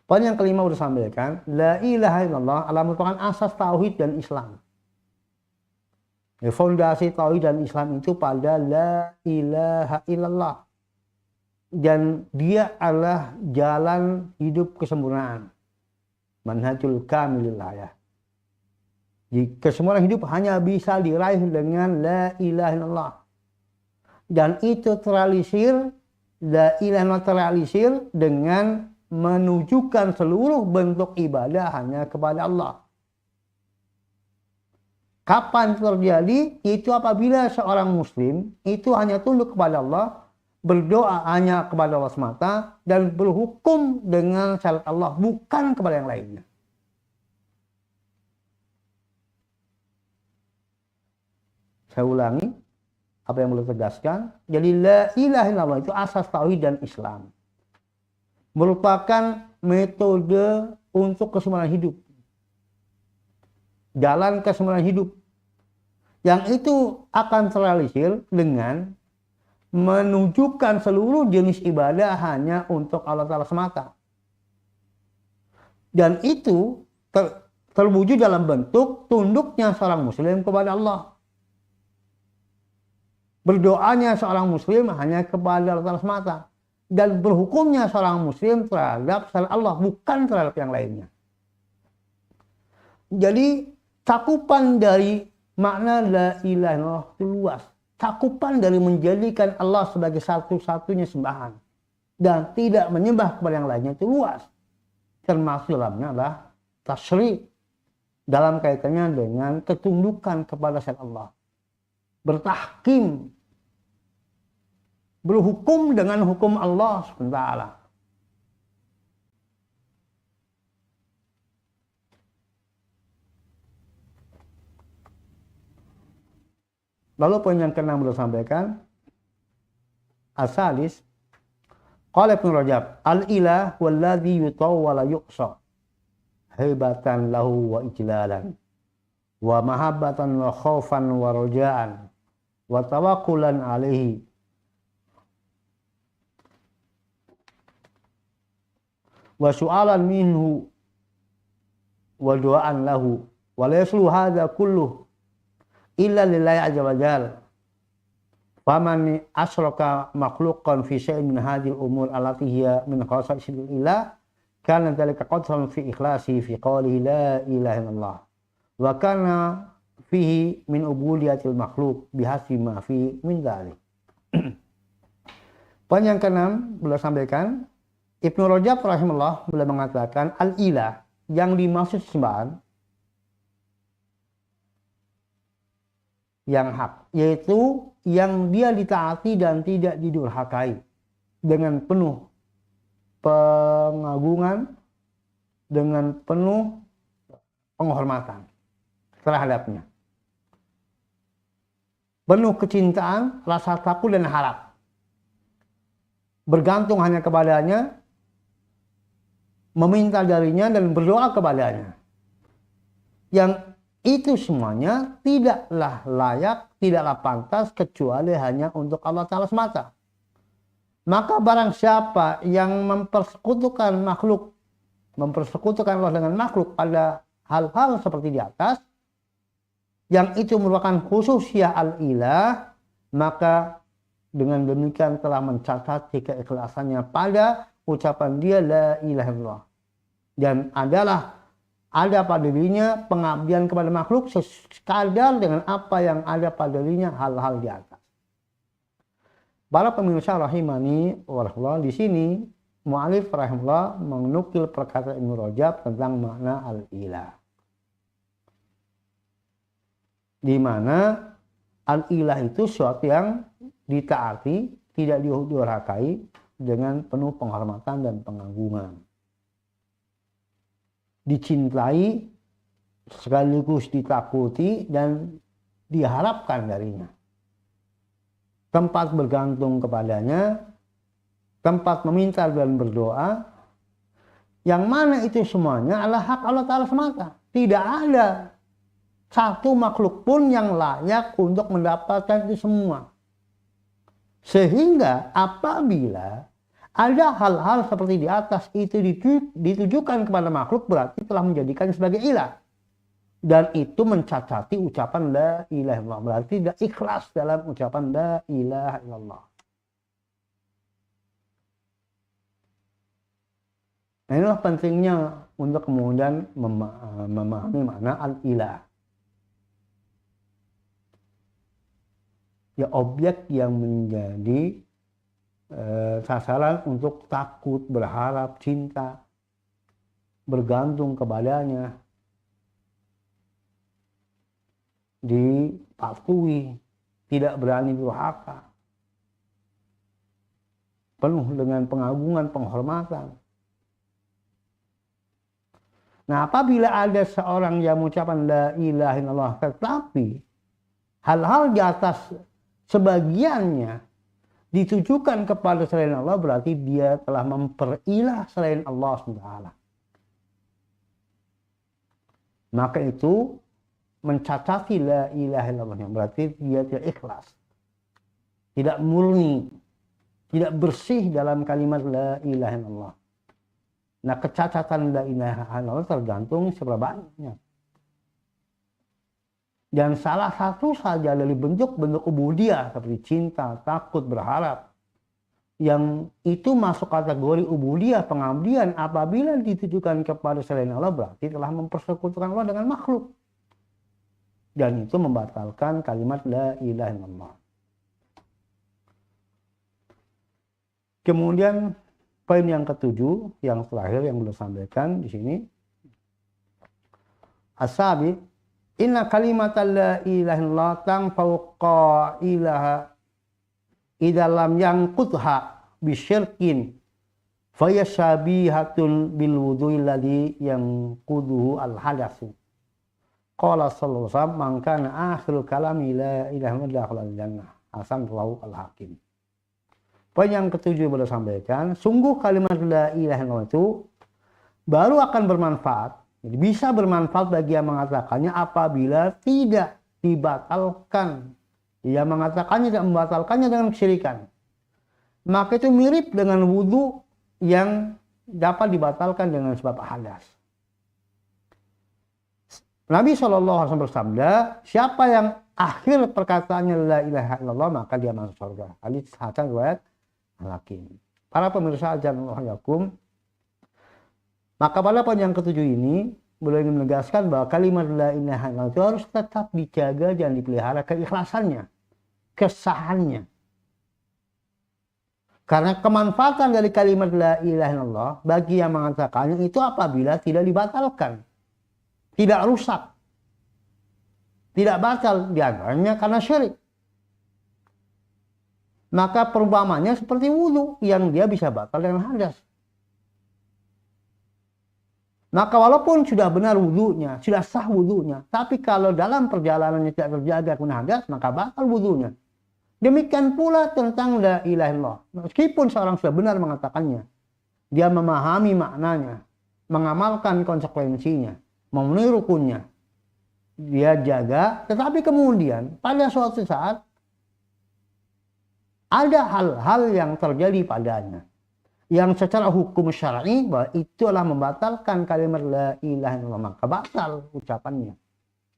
Poin yang kelima sudah sampaikan, la ilaha illallah adalah merupakan asas tauhid dan Islam. Fondasi tauhid dan Islam itu pada la ilaha illallah. Dan dia adalah jalan hidup kesempurnaan. Manhajul kamilil hayah. Kesempurnaan hidup hanya bisa diraih dengan la ilaha illallah. Dan itu terrealisir, la ilaha illallah terrealisir dengan menunjukkan seluruh bentuk ibadah hanya kepada Allah. Kapan terjadi? Itu apabila seorang muslim itu hanya tunduk kepada Allah, berdoa hanya kepada Allah semata, dan berhukum dengan syariat Allah, bukan kepada yang lainnya. Saya ulangi apa yang boleh tegaskan. Jadi la ilaha illallah itu asas tauhid dan Islam. Merupakan metode untuk kesempurnaan hidup. Jalan kesempurnaan hidup. Yang itu akan terrealisir dengan menunjukkan seluruh jenis ibadah hanya untuk Allah Ta'ala semata. Dan itu terwujud dalam bentuk tunduknya seorang muslim kepada Allah. Berdoanya seorang muslim hanya kepada Allah Ta'ala semata. Dan berhukumnya seorang muslim terhadap syariat Allah, bukan terhadap yang lainnya. Jadi cakupan dari makna la ilaha illallah itu luas. Cakupan dari menjadikan Allah sebagai satu-satunya sembahan dan tidak menyembah kepada yang lainnya itu luas. Termasuk dalamnya adalah tasyri' dalam kaitannya dengan ketundukan kepada syariat Allah. Bertahkim, berhukum dengan hukum Allah SWT. Lalu poin yang ke-6 beliau sampaikan, as-salis, qala Ibnu Rajab, al-ilah walladhi yutaw wa la yuqsa, haibatan lahu wa ijlalan, wa mahabbatan wa khaufan wa rajaan, wa tawakkulan alaihi, wa su'alan minhu, wa du'aan lahu, wa la yaslu hadha kulluh illa lillahi azza wa jalla. Faman asyraka makhluqan fi syai'in min hadhil umur allati hiya min khasaisil ilah kana dzalika qadran fi ikhlasi fi qawlihi la ilaha illallah wa kana fihi min ubudiyatil makhluq bihasbi ma fi min dzalik. Poin yang ke-6 beliau sampaikan, Ibnu Rajab rahimahullah beliau mengatakan al-ilah yang dimaksud sembahan yang hak, yaitu yang dia ditaati dan tidak didurhakai, dengan penuh pengagungan, dengan penuh penghormatan terhadapnya, penuh kecintaan, rasa takut dan harap, bergantung hanya kepadanya, meminta darinya dan berdoa kepadanya. Yang itu semuanya tidaklah layak, tidaklah pantas kecuali hanya untuk Allah Ta'ala semata. Maka barang siapa yang mempersekutukan makhluk, mempersekutukan Allah dengan makhluk pada hal-hal seperti di atas, yang itu merupakan khususiyah al-ilah, maka dengan demikian telah mencatat keikhlasannya pada ucapan dia la ilaha illallah. Dan ada pada dirinya pengabdian kepada makhluk sekadar dengan apa yang ada pada dirinya hal-hal di atas. Para pemirsa rahimani warahmatullah, di sini mu'alif rahimahullah menukil perkataan Ibnu Rajab tentang makna al-ilah. Di mana al-ilah itu sesuatu yang ditaati, tidak didurhakai, dengan penuh penghormatan dan pengagungan. Dicintai sekaligus ditakuti dan diharapkan darinya. Tempat bergantung kepadanya, tempat meminta dan berdoa, yang mana itu semuanya adalah hak Allah Ta'ala semata. Tidak ada satu makhluk pun yang layak untuk mendapatkan itu semua. Sehingga apabila ada hal-hal seperti di atas itu ditujukan kepada makhluk, berarti telah menjadikannya sebagai ilah. Dan itu mencacati ucapan la ilaha illallah. Berarti tidak ikhlas dalam ucapan la ilaha illallah. Nah, inilah pentingnya untuk kemudian memahami makna al-ilah. Ya, objek yang menjadi sasaran untuk takut, berharap, cinta, bergantung kepadanya, dipatuhi, tidak berani durhaka, penuh dengan pengagungan, penghormatan. Nah, apabila ada seorang yang mengucapkan la ilaha illallah, tetapi hal-hal di atas sebagiannya ditujukan kepada selain Allah, berarti dia telah memperilah selain Allah SWT. Maka itu mencacati la ilaha illallahnya, berarti dia tidak ikhlas, tidak murni, tidak bersih dalam kalimat la ilaha illallah. Nah, kecacatan la ilaha illallah tergantung seberapa banyak. Dan salah satu saja dari bentuk-bentuk ubudiyah seperti cinta, takut, berharap, yang itu masuk kategori ubudiyah, pengabdian, apabila ditujukan kepada selain Allah, berarti telah mempersekutukan Allah dengan makhluk. Dan itu membatalkan kalimat la ilaha illallah. Kemudian poin yang ketujuh, yang terakhir yang belum sampaikan di sini, as-sabi, inna kalimat la ilaha illallah tanfa'u qailaha idza lam yanqudha bisyirkin fayashabihatun bil wudhu'i alladhi yanquduhu al-hadatsu. Qala sallallahu alaihi wasallam, man kana akhirul kalami la ilaha illallah dakhala al-jannah. Hasan rawahu al-Hakim. Poin yang ketujuh boleh sampaikan, sungguh kalimat la ilaha illallah itu baru akan bermanfaat, jadi bisa bermanfaat bagi yang mengatakannya apabila tidak dibatalkan. Yang mengatakannya tidak membatalkannya dengan kesyirikan. Maka itu mirip dengan wudhu yang dapat dibatalkan dengan sebab hadas. Nabi SAW bersabda, siapa yang akhir perkataannya la ilaha illallah, maka dia masuk surga. Hadis hasan riwayat Al-Hakim. Para pemirsa Allah yakum, maka pada poin yang ketujuh ini boleh menegaskan bahwa kalimat la ilaha illallah itu harus tetap dijaga dan dipelihara keikhlasannya, kesahannya. Karena kemanfaatan dari kalimat la ilaha illallah bagi yang mengatakannya itu apabila tidak dibatalkan, tidak rusak, tidak batal, diantaranya karena syirik. Maka perumpamannya seperti wudhu yang dia bisa batal dengan hadas. Maka walaupun sudah benar wudhunya, sudah sah wudhunya, tapi kalau dalam perjalanannya tidak terjaga guna hadas, maka batal wudhunya. Demikian pula tentang la ilaha illallah. Meskipun seorang sudah benar mengatakannya, dia memahami maknanya, mengamalkan konsekuensinya, memenuhi rukunnya, dia jaga, tetapi kemudian pada suatu saat ada hal-hal yang terjadi padanya yang secara hukum syar'i bahwa itu adalah membatalkan kalimat la ilaha illallah, maka batal ucapannya,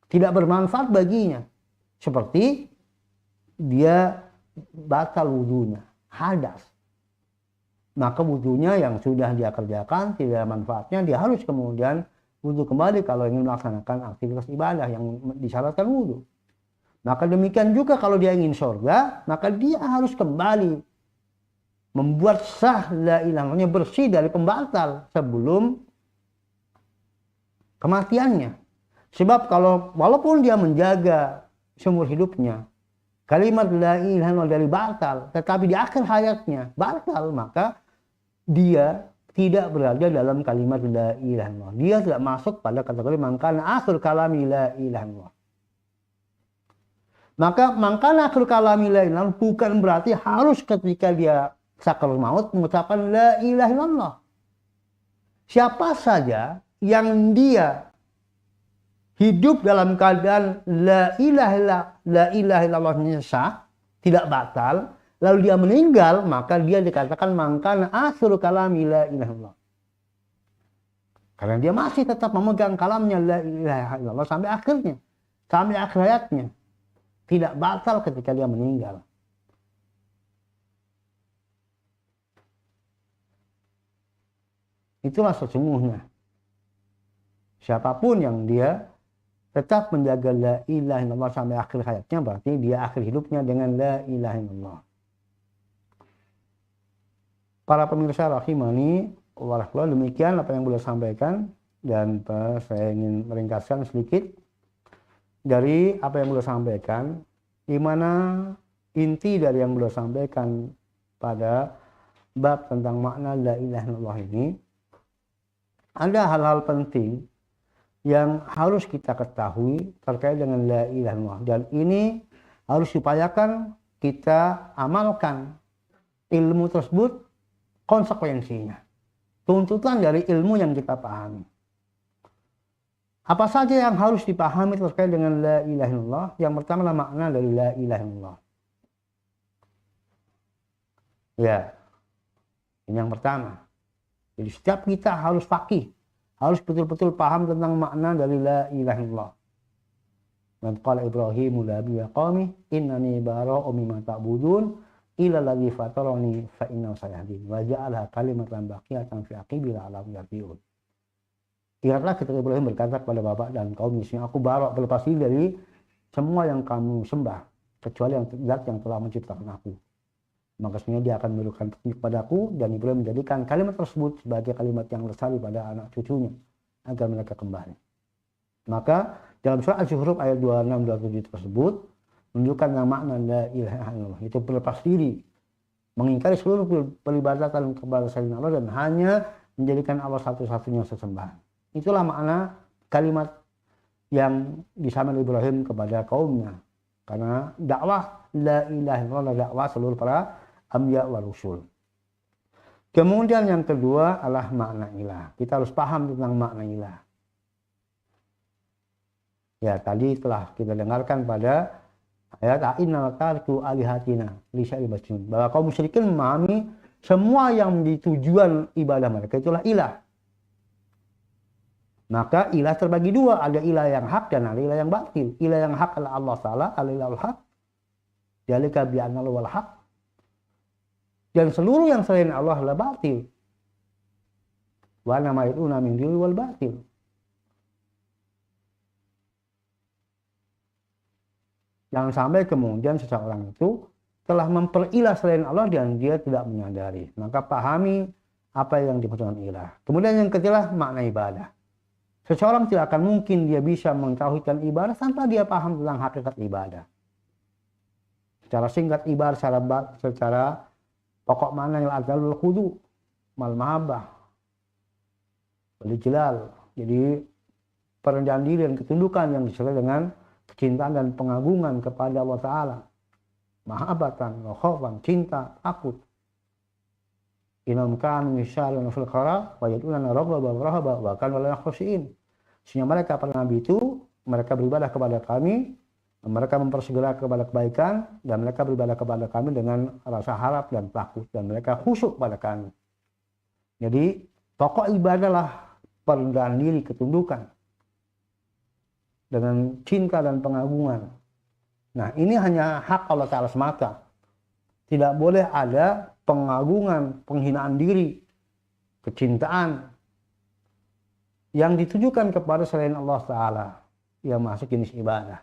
tidak bermanfaat baginya, seperti dia batal wudhunya, hadas, maka wudhunya yang sudah dia kerjakan tidak ada manfaatnya, dia harus kemudian wudhu kembali kalau ingin melaksanakan aktivitas ibadah yang disyaratkan wudhu. Maka demikian juga kalau dia ingin surga, maka dia harus kembali membuat sah la ilaha illallah, bersih dari pembatal sebelum kematiannya. Sebab kalau walaupun dia menjaga seumur hidupnya kalimat la ilaha illallah dari batal, tetapi di akhir hayatnya batal, maka dia tidak berada dalam kalimat la ilaha illallah. Dia tidak masuk pada kategori mangkana akhir kalami la ilaha illallah. Maka mangkana akhir kalami la ilaha illallah bukan berarti harus ketika dia sakaratul maut mengucapkan la ilaha illallah. Siapa saja yang dia hidup dalam keadaan la ilaha illallah sah, tidak batal, lalu dia meninggal, maka dia dikatakan mangkana akhir kalami la ilaha illallah. Karena dia masih tetap memegang kalamnya la ilaha illallah sampai akhirnya, sampai akhir hayatnya. Tidak batal ketika dia meninggal. Itulah sesungguhnya. Siapapun yang dia tetap menjaga la ilaha illallah sampai akhir hayatnya, berarti dia akhir hidupnya dengan la ilaha illallah. Para pemirsa rahimani warahmatullahi, demikian apa yang boleh sampaikan, dan saya ingin meringkaskan sedikit dari apa yang boleh sampaikan, di mana inti dari yang boleh sampaikan pada bab tentang makna la ilaha illallah ini, ada hal-hal penting yang harus kita ketahui terkait dengan la ilaha illallah, dan ini harus diupayakan kita amalkan ilmu tersebut, konsekuensinya, tuntutan dari ilmu yang kita pahami. Apa saja yang harus dipahami terkait dengan la ilaha illallah? Yang pertama adalah makna dari la ilaha illallah. Ya, ini yang pertama. Jadi setiap kita harus faqih, harus betul-betul paham tentang makna dari la ilaha illallah. Dan qala Ibrahim la bi qawmi innani bara'u mimma ta'budun illa alladzi fatarani fa innahu sayahdin wa ja'alha kalimatan baqiyatan fi aqibi la'allahum yarji'un. Ingatlah ketika Ibrahim berkata kepada bapak dan kaumnya, aku barok, berlepas diri dari semua yang kamu sembah kecuali yang zat yang telah menciptakan aku. Maka sebenarnya dia akan memberikan petunjuk padaku, dan Ibrahim menjadikan kalimat tersebut sebagai kalimat yang lestari pada anak cucunya agar mereka kembali. Maka dalam surah Al-Zukhruf ayat 26-27 tersebut menunjukkan yang makna la ilaha illallah itu berlepas diri, mengingkari seluruh peribadatan kepada selain Allah dan hanya menjadikan Allah satu-satunya sesembahan. Itulah makna kalimat yang disampaikan Ibrahim kepada kaumnya. Karena dakwah la ilaha illallah, dakwah seluruh para anbiya wa rusul. Kemudian yang kedua adalah makna ilah. Kita harus paham tentang makna ilah. Ya, tadi telah kita dengarkan pada ayat inna tarku alihatina li syai'in masjun, bahwa kaum musyrikin memahami semua yang menjadi tujuan ibadah mereka itulah ilah. Maka ilah terbagi dua, ada ilah yang hak dan ada ilah yang batil. Ilah yang hak adalah Allah Ta'ala, al-ilahul haq. Dzalika bi anna wal haq. Dan seluruh yang selain Allah adalah batil. Wa nama yad'una min duni wal batil. Jangan sampai kemudian seseorang itu telah memperilah selain Allah dan dia tidak menyadari. Maka pahami apa yang dimaksudkan ilah. Kemudian yang ketiga makna ibadah. Seseorang tidak akan mungkin dia bisa mentauhidkan ibadah tanpa dia paham tentang hakikat ibadah. Secara singkat ibadah secara pokok makna yang adzalul khudu mal mahabbah wal ijlal. Jadi perendahan diri dan ketundukan yang disertai dengan kecintaan dan pengagungan kepada Allah Ta'ala. Mahabbatan wa khaufan, cinta, takut. Innahum kanu yusari'una fil khairat wa yad'una raghaba wa rahaba wa kanu lana khashi'in. Sehingga mereka para nabi itu mereka beribadah kepada kami, mereka mempersegera kepada kebaikan, dan mereka beribadah kepada kami dengan rasa harap dan takut, dan mereka khusyuk pada kami. Jadi pokok ibadahlah perendahan diri, ketundukan dengan cinta dan pengagungan. Nah, ini hanya hak Allah Ta'ala semata. Tidak boleh ada pengagungan, penghinaan diri, kecintaan yang ditujukan kepada selain Allah Ta'ala yang masuk jenis ibadah.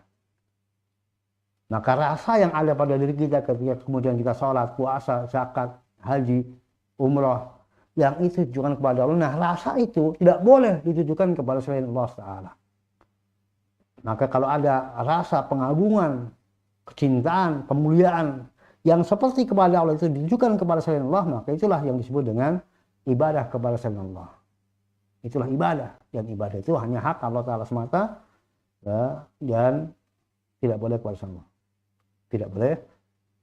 Maka rasa yang ada pada diri kita ketika kemudian kita sholat, puasa, zakat, haji, umrah, yang itu ditujukan kepada Allah, nah rasa itu tidak boleh ditujukan kepada selain Allah Ta'ala. Maka kalau ada rasa pengagungan, kecintaan, pemuliaan yang seperti kepada Allah itu ditujukan kepada selain Allah, maka itulah yang disebut dengan ibadah kepada selain Allah. Itulah ibadah, dan ibadah itu hanya hak Allah Ta'ala semata, ya, dan tidak boleh kepada Allah. Tidak boleh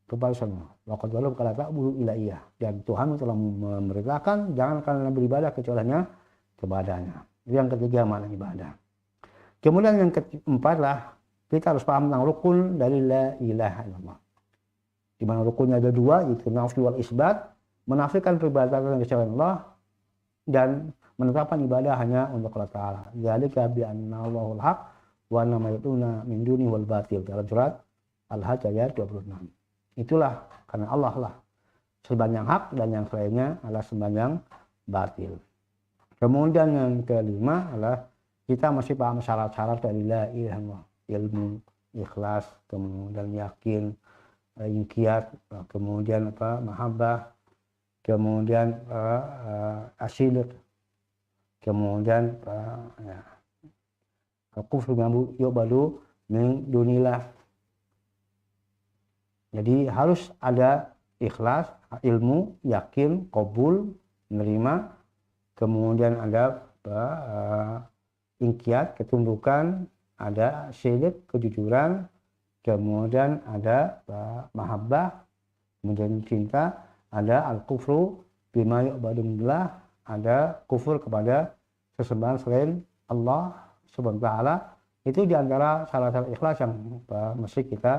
kepada Allah. Waqad walau kala ta'budu illa iyyah, dan Tuhan telah memerintahkan jangan kalian beribadah kecuali hanya kepadanya. Yang ketiga makna ibadah. Kemudian yang keempat lah, kita harus paham tentang rukun dari la ilaha illallah. Di mana rukunnya ada dua, yaitu nafyu wal isbat, menafikan peribadatan kecuali Allah, dan menetapkan ibadah hanya untuk Allah Ta'ala. Dzalika bi anna Allahul haq wa anna ma yad'una min duni wal batil, dalam surat Al-Hajj ayat 26. Itulah karena Allah lah sembahan yang hak dan yang selainnya adalah sembahan yang batil. Kemudian yang kelima adalah kita masih paham syarat-syarat dari la ilaha illallah, ilmu, ikhlas, kemudian yakin, inqiyad, kemudian mahabbah, kemudian asyid, kemudian kufur yu'badu min dunillah. Jadi harus ada ikhlas, ilmu, yakin, qabul, menerima, kemudian ada inqiyad, ketundukan, ada syirik, kejujuran, kemudian ada mahabbah, kemudian cinta, ada al-kufru bima yu'badu minillah, ada kufur kepada sesembahan selain Allah Subhanahu wa taala. Itu diantara syarat-syarat ikhlas yang mesti kita,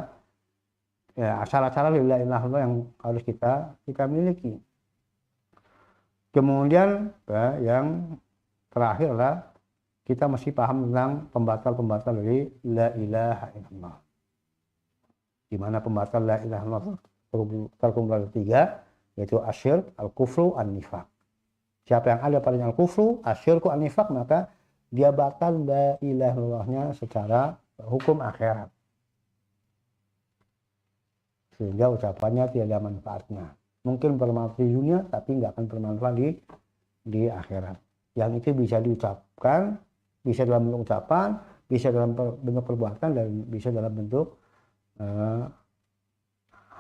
syarat-syarat la ilaha illallah yang harus kita miliki. Kemudian yang terakhir adalah kita masih paham tentang pembatal-pembatal dari la ilaha illallah. Di mana pembatal la ilaha illallah terkumpul ada 3, yaitu asyirk, al-kufru, an-nifaq. Siapa yang ada padanya al-kufru, asyirku, an-nifaq, maka dia batal la ilaha illallahnya secara hukum akhirat. Sehingga ucapannya tidak ada manfaatnya. Mungkin bermanfaat di dunia, tapi nggak akan bermanfaat di akhirat. Yang itu bisa diucapkan, bisa dalam bentuk ucapan, bisa dalam bentuk perbuatan, dan bisa dalam bentuk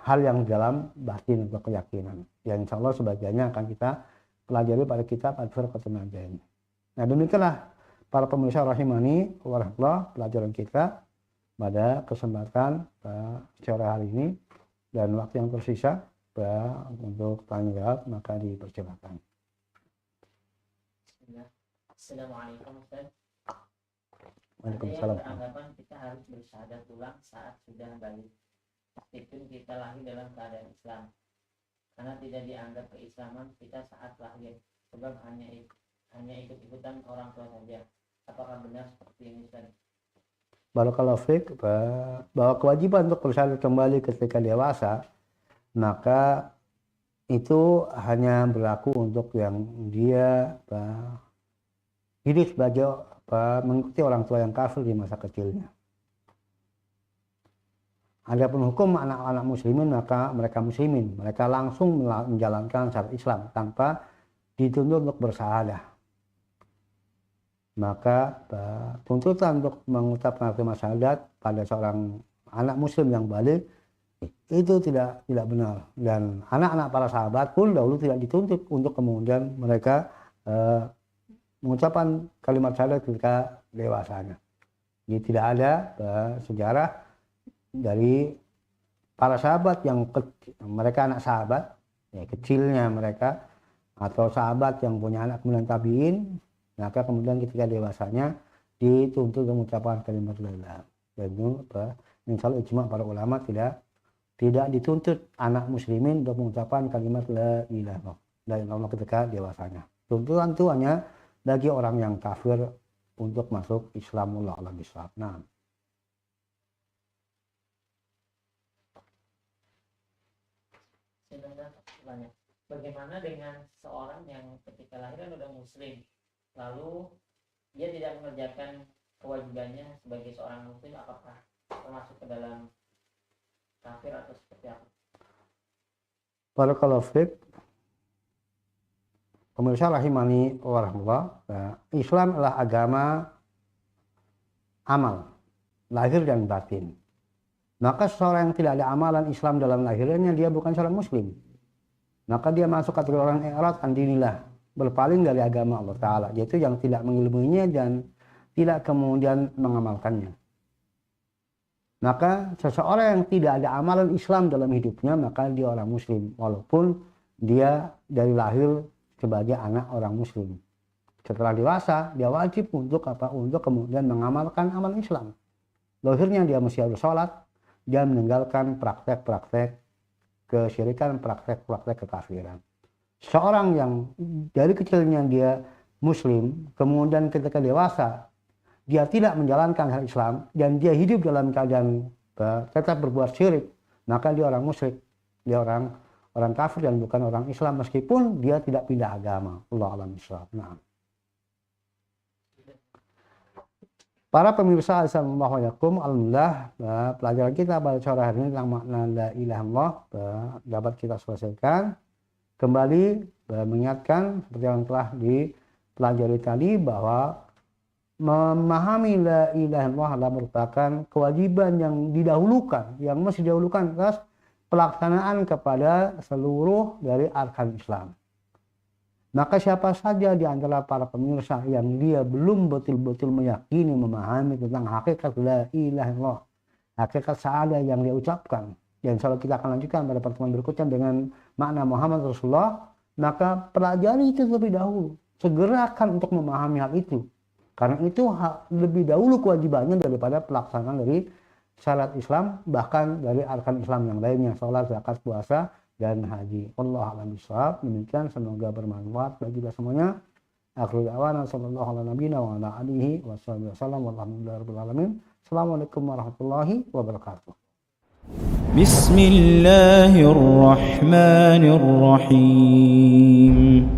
hal yang dalam batin atau keyakinan. Yang insya Allah sebagiannya akan kita pelajari pada kitab Al-Firqatul Najain. Nah, demikianlah para pemirsa rahimani warahmatullah, pelajaran kita pada kesempatan sore hari ini, dan waktu yang tersisa untuk tanya jawab maka dipersilakan. Assalamualaikum Ustaz. Waalaikumsalam. Ada yang beranggapan kita harus bersyahadat ulang saat sudah balik, meskipun kita lahir dalam keadaan Islam, karena tidak dianggap keislaman kita saat lahir, sebab hanya ikut-ikutan orang tua saja. Apakah benar seperti ini Ustaz? Barakallahu fiik, bahwa kewajiban untuk bersyahadat kembali ketika dewasa, maka itu hanya berlaku untuk yang dia hidup sebagai mengikuti orang tua yang kafir di masa kecilnya. Adapun hukum anak-anak muslimin, maka mereka muslimin, mereka langsung menjalankan syariat Islam tanpa dituntut untuk bersyahadah. Maka tuntutan untuk mengucapkan kalimat syahadat pada seorang anak muslim yang balik itu tidak benar, dan anak-anak para sahabat pun dahulu tidak dituntut untuk kemudian mereka mengucapkan kalimat syahadat ketika dewasanya. Jadi tidak ada sejarah dari para sahabat yang mereka anak sahabat, ya, kecilnya mereka, atau sahabat yang punya anak kemudian tabiin, maka kemudian ketika dewasanya dituntut mengucapkan kalimat la ilaha. Dan itu insya Allah ijma para ulama tidak dituntut anak muslimin untuk mengucapkan kalimat la ilaha illallah ketika dewasanya. Tuntutan itu hanya bagi orang yang kafir untuk masuk Islam. Allah bisawab. Nah, bagaimana dengan seorang yang ketika lahir sudah muslim, lalu dia tidak mengerjakan kewajibannya sebagai seorang muslim, apakah termasuk ke dalam kafir atau seperti apa? barakallahu fiik. Pemirsa rahimani warahmatullah, Islam adalah agama amal, lahir dan batin. Maka seseorang yang tidak ada amalan Islam dalam lahirnya, dia bukan seorang muslim. Maka dia masuk kategori orang i'rad an dinillah, berpaling dari agama Allah Ta'ala, yaitu yang tidak mengilmuinya dan tidak kemudian mengamalkannya. Maka seseorang yang tidak ada amalan Islam dalam hidupnya, maka dia orang muslim, walaupun dia dari lahir sebagai anak orang muslim. Setelah dewasa, dia wajib untuk untuk kemudian mengamalkan amalan Islam. Lahirnya dia mesti harus sholat, dia meninggalkan praktek-praktek kesyirikan, praktek-praktek kekafiran. Seorang yang dari kecilnya dia muslim, kemudian ketika dewasa dia tidak menjalankan hal Islam dan dia hidup dalam keadaan tetap berbuat syirik, maka dia orang musyrik, dia orang kafir dan bukan orang Islam meskipun dia tidak pindah agama. Allah a'lam bishawab. Nah. Para pemirsa assalamualaikum, alhamdulillah pelajaran kita pada sore hari ini tentang makna la ilaha illallah dapat kita selesaikan. Kembali mengingatkan seperti yang telah dipelajari tadi bahwa memahami la ilaha illallah adalah merupakan kewajiban yang didahulukan, yang mesti didahulukan atas pelaksanaan kepada seluruh dari arkan Islam. Maka siapa saja di antara para pemirsa yang dia belum betul-betul meyakini, memahami tentang hakikat la ilaha illallah, hakikat sa'adah yang dia ucapkan, dan insya Allah kita akan lanjutkan pada pertemuan berikutnya dengan makna Muhammad Rasulullah, maka pelajari itu terlebih dahulu, segerakan untuk memahami hal itu. Karena itu lebih dahulu kewajibannya daripada pelaksanaan dari syarat Islam, bahkan dari arkan Islam yang lainnya, sholat, zakat, puasa, dan haji. Wallahu a'lam bishawab. Demikian, semoga bermanfaat bagi kita semuanya. Akhirul da'wana sallallahu ala nabiyina wa ala alihi wa sallam walhamdulillahi rabbil alamin. Assalamualaikum warahmatullahi wabarakatuh. Bismillahirrahmanirrahim.